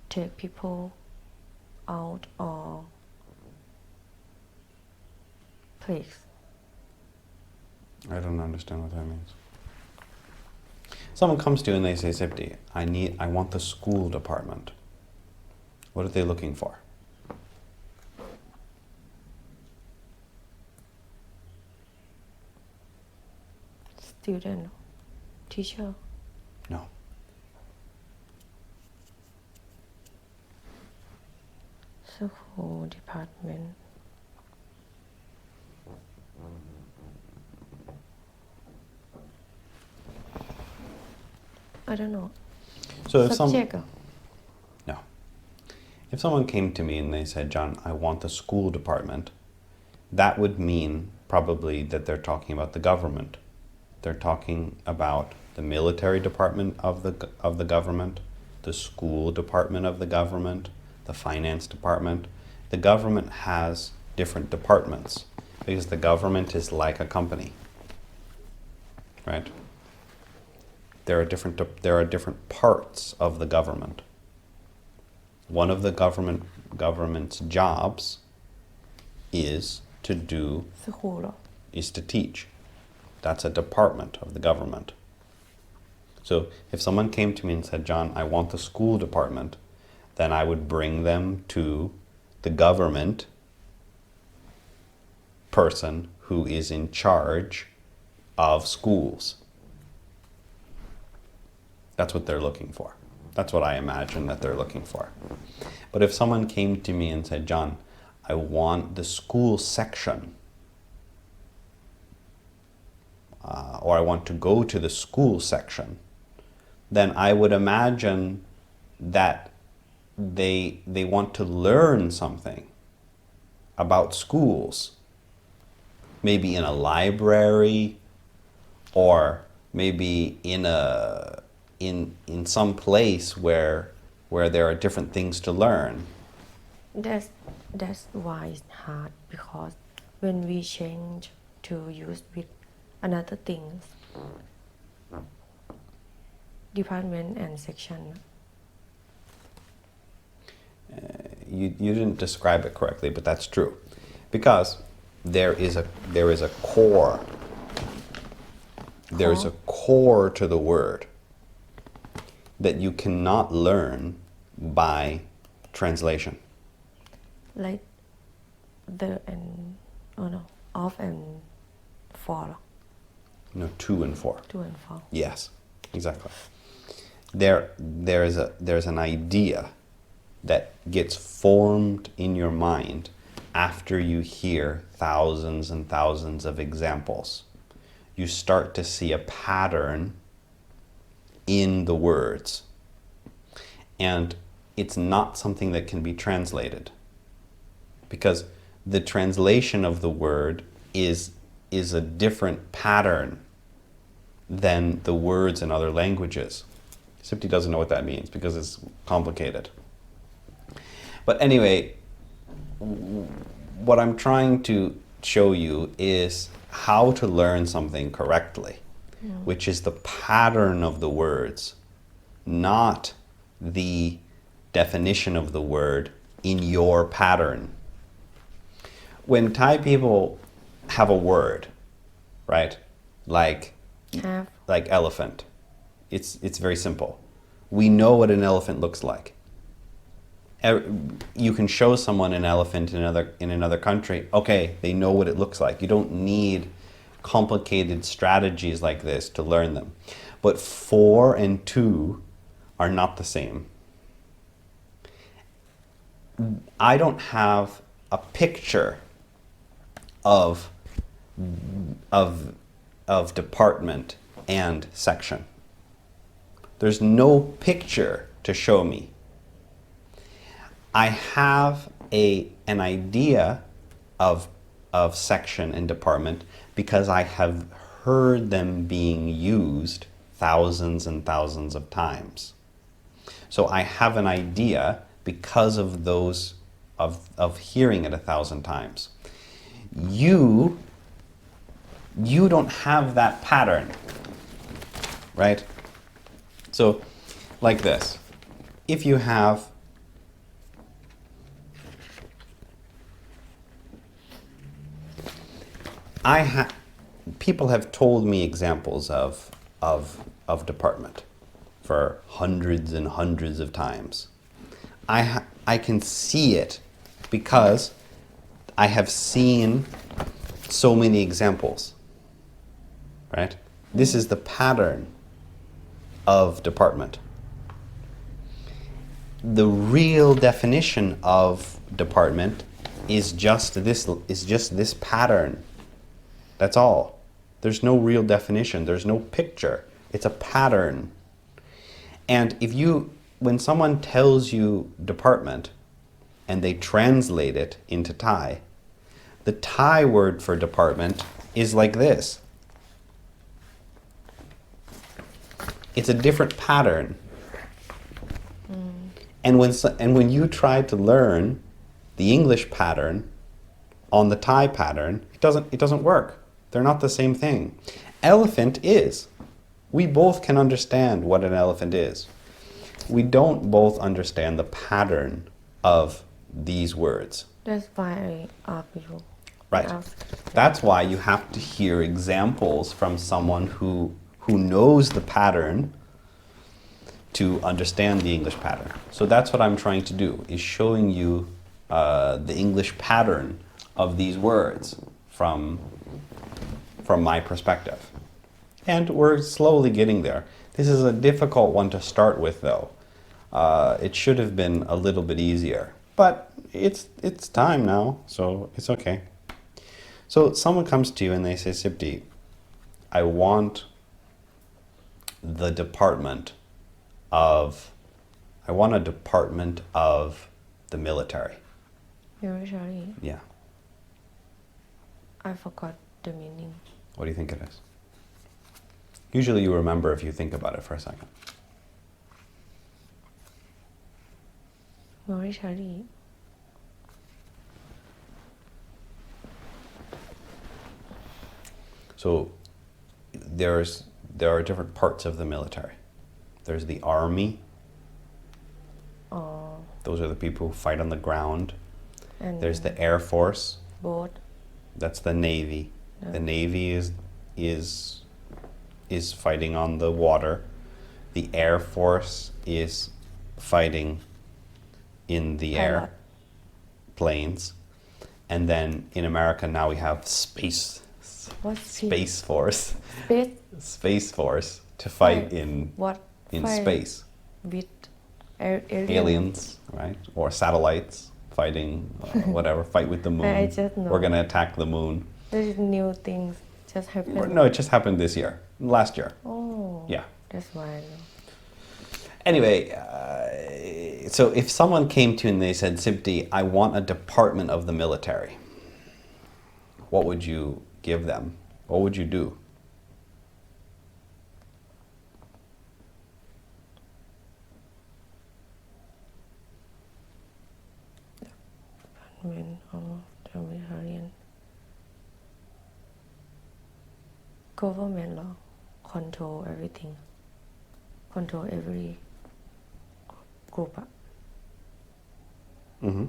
take people out or place. I don't understand what that means. Someone comes to you and they say, Sipti, I want the school department. What are they looking for? Student. teacher No. school department I don't know So if subject No. If someone came to me and they said, John, I want the school department, that would mean probably that they're talking about the government. They're talking about the military department of the government, the school department of the government, the finance department. The government has different departments because the government is like a company, right? There are different parts of the government. One of the government's jobs is school เหรอ to teach. That's a department of the government. So if someone came to me and said, John, I want the school department, then I would bring them to the government person who is in charge of schools. That's what they're looking for. That's what I imagine that they're looking for. But if someone came to me and said, John, I want the school section, or I want to go to the school section, then I would imagine that they want to learn something about schools, maybe in a library, or maybe in some place where there are different things to learn. That's why it's hard because when we change to use with another things department and section You didn't describe it correctly, but that's true, because there is a core. There is a core to the word that you cannot learn by translation. like the and off and for No, 2 and 4. 2 and 4 Yes, exactly. There's an idea that gets formed in your mind after you hear thousands and thousands of examples. You start to see a pattern in the words. And it's not something that can be translated, because the translation of the word is a different pattern than the words in other languages. Sipti doesn't know what that means because it's complicated. But anyway, what I'm trying to show you is how to learn something correctly, which is the pattern of the words, not the definition of the word in your pattern. When Thai people have a word, right, like elephant, it's very simple. We know what an elephant looks like. You can show someone an elephant in another country. Okay, they know what it looks like. You don't need complicated strategies like this to learn them. But 4 and 2 are not the same. I don't have a picture of department and section. There's no picture to show me. I have an idea of section and department because I have heard them being used thousands and thousands of times. So I have an idea because of those of hearing it 1,000 times. You don't have that pattern, right? So like this, if you have people have told me examples of department for hundreds and hundreds of times. I can see it because I have seen so many examples, right? This is the pattern of department. The real definition of department is just this pattern. That's all. There's no real definition. There's no picture. It's a pattern. And when someone tells you department and they translate it into Thai, the Thai word for department is like this. It's a different pattern. And when you try to learn the English pattern on the Thai pattern, it doesn't work. They're not the same thing. Elephant is. We both can understand what an elephant is. We don't both understand the pattern of these words. That's why I ask you. Right. That's why you have to hear examples from someone who knows the pattern to understand the English pattern. So that's what I'm trying to do, is showing you the English pattern of these words from my perspective. And we're slowly getting there. This is a difficult one to start with, though. It should have been a little bit easier. But it's time now, so it's okay. So someone comes to you and they say, Sipti, I want a department of the military. Military. Yeah. I forgot the meaning. What do you think it is? Usually you remember if you think about it for a second. Military. So there are different parts of the military. There's the army. Those are the people who fight on the ground. And There's the Air Force. boat. That's the Navy. Yeah. The Navy is fighting on the water. The Air Force is fighting in the air, Pilot. planes. And then in America now we have Space Force. Space Force to fight in space. With Aliens, right? Or satellites fighting, whatever, fight with the moon. I just know. We're going to attack the moon. There's new things just happened. No, it just happened last year. Oh. Yeah. That's why I know. Anyway, so if someone came to you and they said, Sipti, I want a department of the military, what would you give them? What would you do? Department of the military. Government law. Control everything. Control every group. Mm-hmm.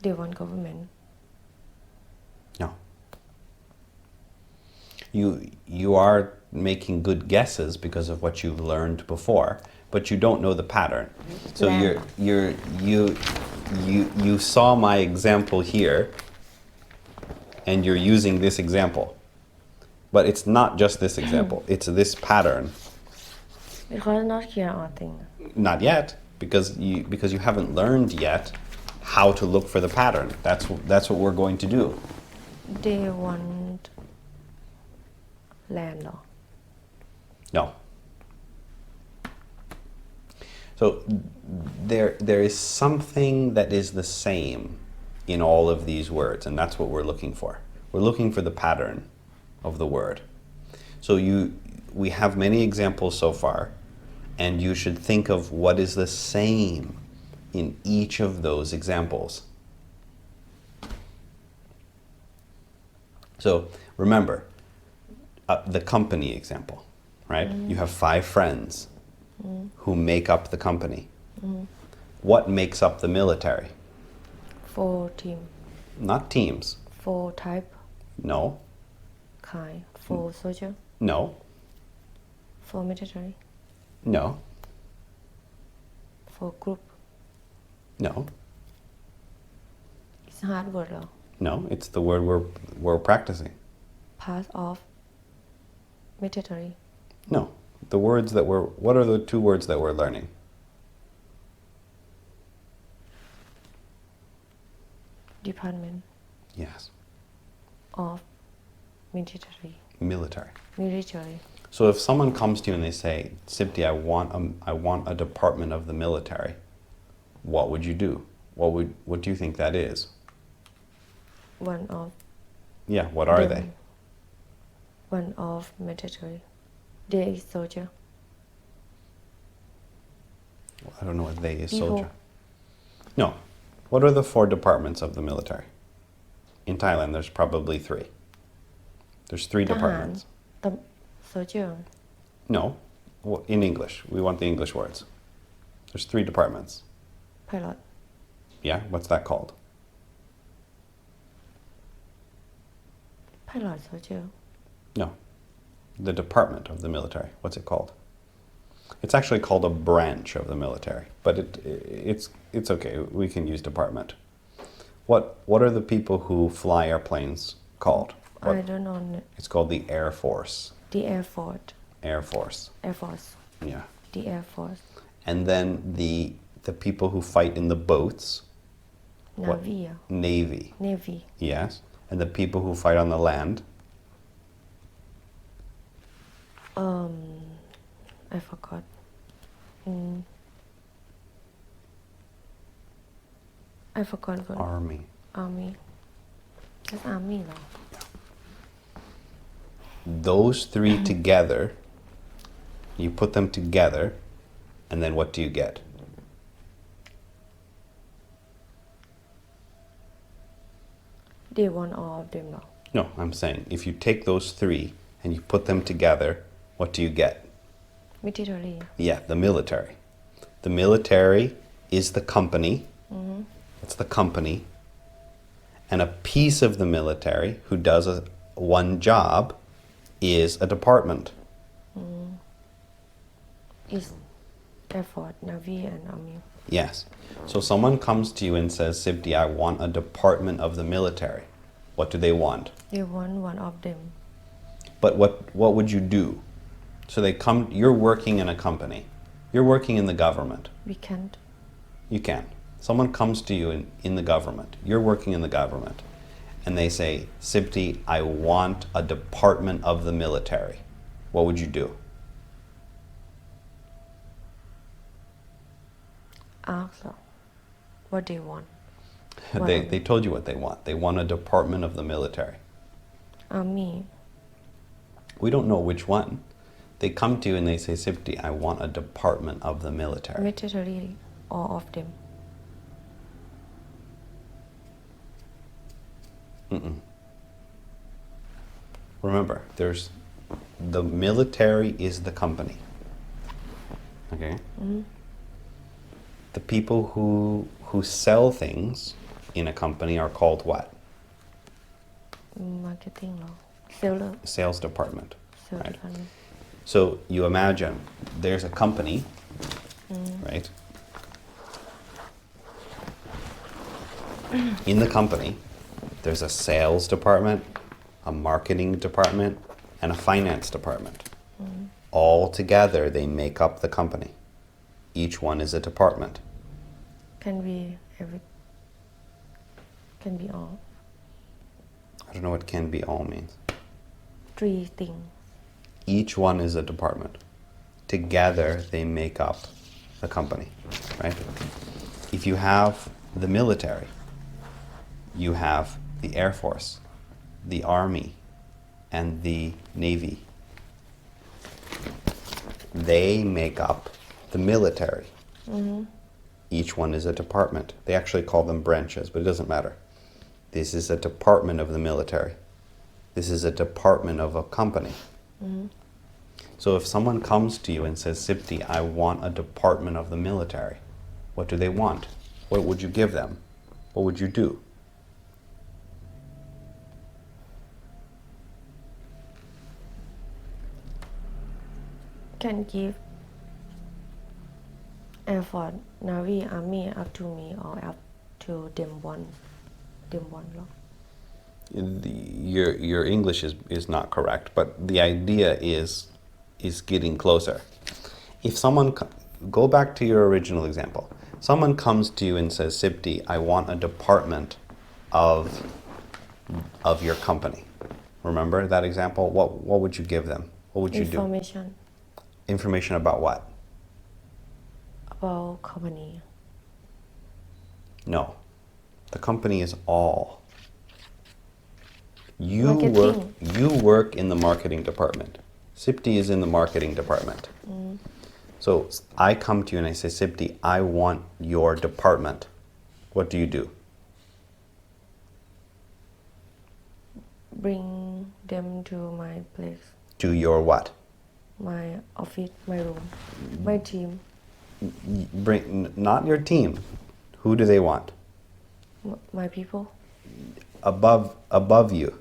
They want government. No. You are making good guesses because of what you've learned before, but you don't know the pattern. So you saw my example here, and you're using this example. But it's not just this example, it's this pattern. Because not here all thing. Not yet, because you haven't learned yet how to look for the pattern. That's what we're going to do. They want land law. No. So there is something that is the same in all of these words, and that's what we're looking for. We're looking for the pattern of the word. So we have many examples so far, and you should think of what is the same in each of those examples. So remember, the company example, right? You have 5 friends who make up the company. What makes up the military? 4 team. Not teams. 4 type. No. Kind. 4 soldier. No. 4 military. No. 4 group. No. It's hard word law. No. It's the word we're practicing. Part of military. No. The words that we're... What are the two words that we're learning? Department Yes. of military. Military. So if someone comes to you and they say, Sipti, I want a department of the military, what would you do? What do you think that is? One of Yeah, what are them. they? One of military. They is soldier. I don't know what they is, People. soldier. No. What are the 4 departments of the military? In Thailand, there's probably 3. There's 3 departments. Soldier. No. Well, in English. We want the English words. There's 3 departments. Pilot. Yeah? What's that called? Pilot soldier. No. The department of the military. What's it called? It's actually called a branch of the military, but it's okay. We can use department. What are the people who fly airplanes called? I don't know. It's called the Air Force. The Air Force. Air Force. Air Force. Yeah. The Air Force. And then the people who fight in the boats. What? Navy. Navy. Navy. Yes. And the people who fight on the land. I forgot. I forgot what. Army. Army. That's army, though. Those 3 together, you put them together, and then what do you get? They want all of them, though. No, I'm saying if you take those 3 and you put them together, what do you get? Military. Yeah, the military. The military is the company. It's the company. And a piece of the military who does one job is a department. Is Air Force, Navy, and Army. Yes. So someone comes to you and says, Sibdi, I want a department of the military. What do they want? They want one of them. But what would you do? So they come, you're working in a company. You're working in the government. We can't. You can. Someone comes to you in the government. You're working in the government. And they say, Sibti, I want a department of the military. What would you do? Ask them what they want. They told you what they want. They want a department of the military. Army. We don't know which one. They come to you and they say, Sibti, I want a department of the military. Military, all of them. Remember, the military is the company. Okay? The people who sell things in a company are called what? Marketing law. Seller. Sales department. Sales Right. department. So you imagine there's a company, right? In the company, there's a sales department, a marketing department, and a finance department. All together, they make up the company. Each one is a department. Can be all. I don't know what can be all means. 3 things. Each one is a department. Together, they make up the company, right? If you have the military, you have the Air Force, the Army, and the Navy. They make up the military. Each one is a department. They actually call them branches, but it doesn't matter. This is a department of the military. This is a department of a company. So if someone comes to you and says, Sipti, I want a department of the military, what do they want? What would you give them? What would you do? Can give Air Force, Navy, Army up to me or up to them one. Law. Your English is not correct, but the idea is is getting closer. If someone go back to your original example. Someone comes to you and says, Sipti, I want a department of your company. Remember that example? What would you give them? What would you do? Information Information about what? about company. No. The company is all. Marketing. You work in the marketing department. Sipti is in the marketing department. So I come to you and I say, Sipti, I want your department. What do you do? Bring them to my place, Do your what? my office, my room, my team, Bring not your team. Who do they want? my people, Above you,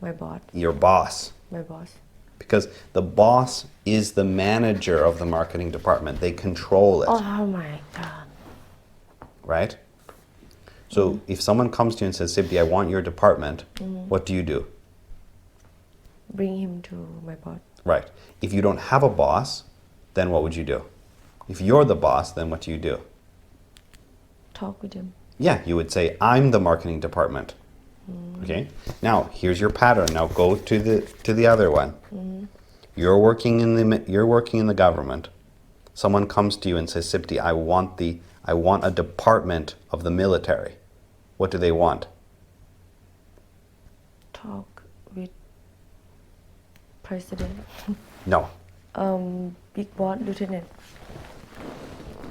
my boss, your boss. my boss. Because the boss is the manager of the marketing department. They control it, Oh my god. right? So if someone comes to you and says, Sipti, I want your department, what do you do? Bring him to my boss. Right. If you don't have a boss, then what would you do? If you're the boss, then what do you do? Talk with him. Yeah, you would say, I'm the marketing department. Okay. Now here's your pattern. Now go to the other one. You're working in the government. Someone comes to you and says, Sipti, I want a department of the military. What do they want? Talk with president. No. Big boss, lieutenant.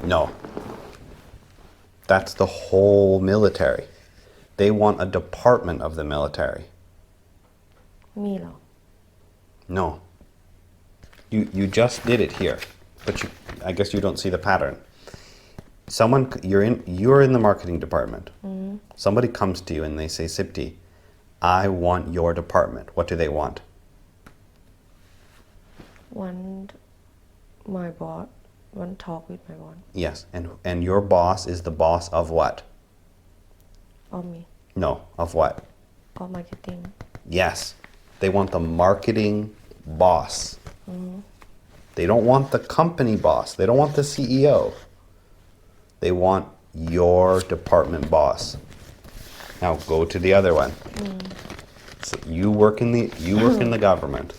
No. That's the whole military. They want a department of the military. Me เหรอ No. You just did it here, but I guess you don't see the pattern. You're in the marketing department. Somebody comes to you and they say, Sipti, I want your department. What do they want? Want my boss. Want talk with my boss. Yes, and your boss is the boss of what? Or me. No, of what? Or marketing. Yes, they want the marketing boss. They don't want the company boss. They don't want the CEO. They want your department boss. Now go to the other one. So you work in the government,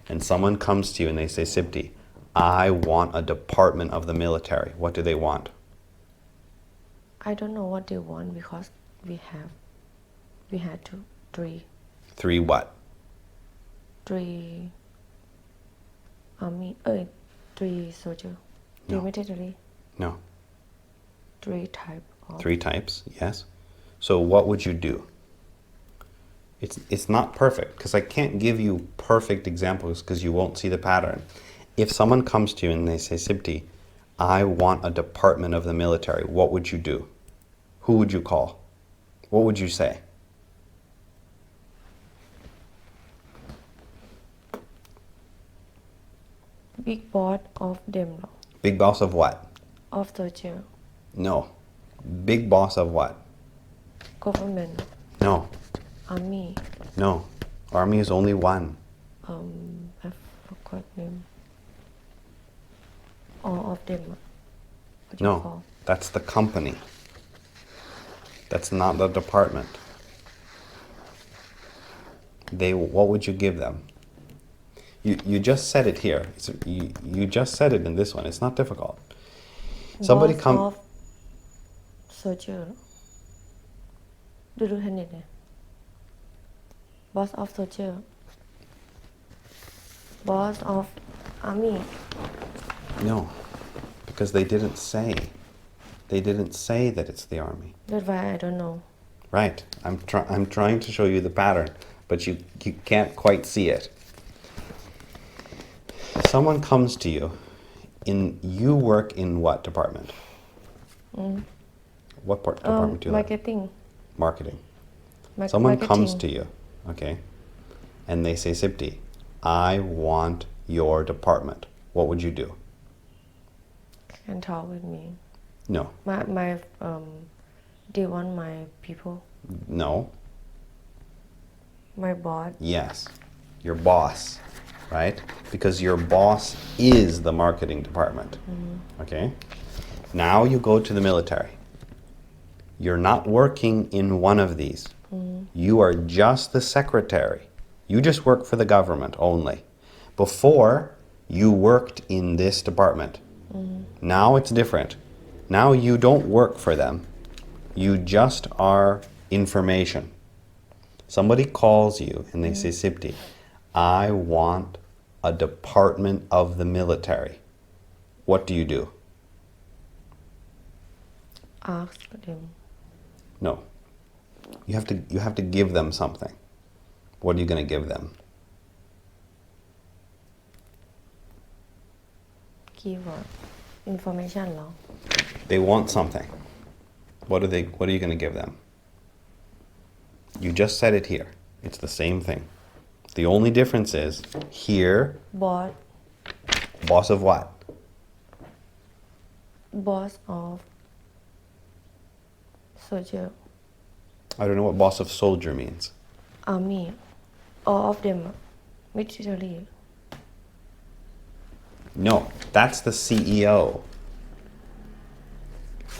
and someone comes to you and they say, Sipti, I want a department of the military. What do they want? I don't know what they want because we had three 3 what? army 3 soldier 3 No. military No. 3 type of 3 types, yes. So what would you do? It's not perfect because I can't give you perfect examples because you won't see the pattern. If someone comes to you and they say, Sipti, I want a department of the military, what would you do? Who would you call? What would you say? big boss of them เหรอ Big boss of what? of soldier No. Big boss of what? government No. army No. Army is only one. I forgot name all of them what do you No. call? That's the company. That's not the department. What would you give them? You just said it here. You just said it in this one. It's not difficult. Somebody boss come. of soldier ดูแทนนิดเนี่ย boss of soldier boss of army No, because they didn't say. They didn't say that it's the army. that's why I don't know Right. I'm trying to show you the pattern, but you can't quite see it. Someone comes to you. You work in what department? What department do you like? marketing Marketing. Someone marketing. comes to you, okay, and they say, Sipti, I want your department. What would you do? Can talk with me No. my they want my people No. my boss Yes. Your boss. right? Because your boss is the marketing department. Okay? Now you go to the military. You're not working in one of these. You are just the secretary. You just work for the government only. Before, you worked in this department. Now it's different. Now you don't work for them. You just are information. Somebody calls you and they say, Sipti, I want a department of the military. What do you do? Ask them. No. You have to give them something. What are you going to give them? Keyword. Information เหรอ They want something. What are you going to give them? You just said it here. It's the same thing. The only difference is here, boss boss of what? boss of soldier I don't know what boss of soldier means. army all of them military No, that's the CEO.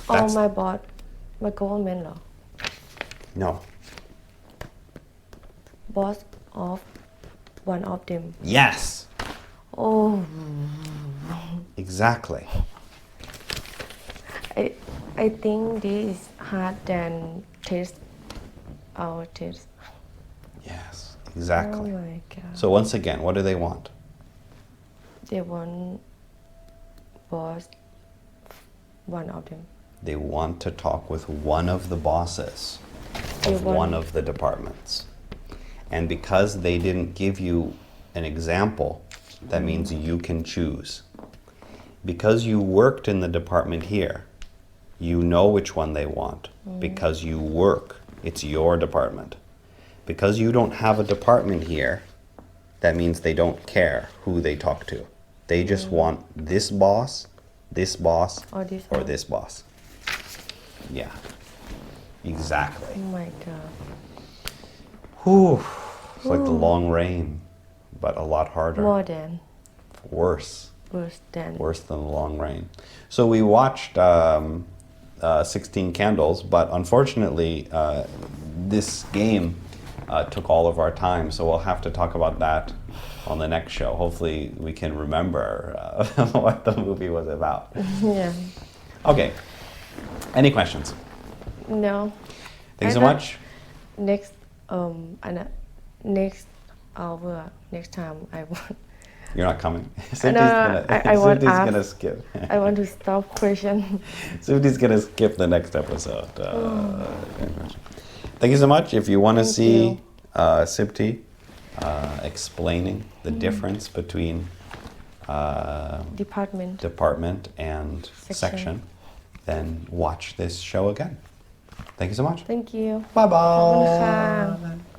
all That's- my boss my government เหรอ No. boss of one of them Yes, oh exactly. I think this is hard than test our test Yes, oh exactly. my god So once again, what do they want? they want boss one of them They want to talk with one of the bosses They of want- one of the departments. And because they didn't give you an example, that means you can choose. Because you worked in the department here, you know which one they want. Because you work, it's your department. Because you don't have a department here, that means they don't care who they talk to. They just want this boss, or this or one. this boss. Yeah, exactly. oh my god Whew. It's like the long rain, but a lot harder. more than Worse. worse than The long rain. So we watched 16 Candles, but unfortunately, this game took all of our time, so we'll have to talk about that on the next show. Hopefully, we can remember what the movie was about. yeah Okay. Any questions? no Thank you so much. next next hour next time I want You're not coming. No, I want Cindy's ask. gonna skip. I want to stop question Cindy's gonna skip the next episode. Thank you so much. If you want to Thank see you. Sipti explaining the difference between department and Section. section, then watch this show again. Thank you so much. thank you Bye ขอบคุณ bye. ค่ะ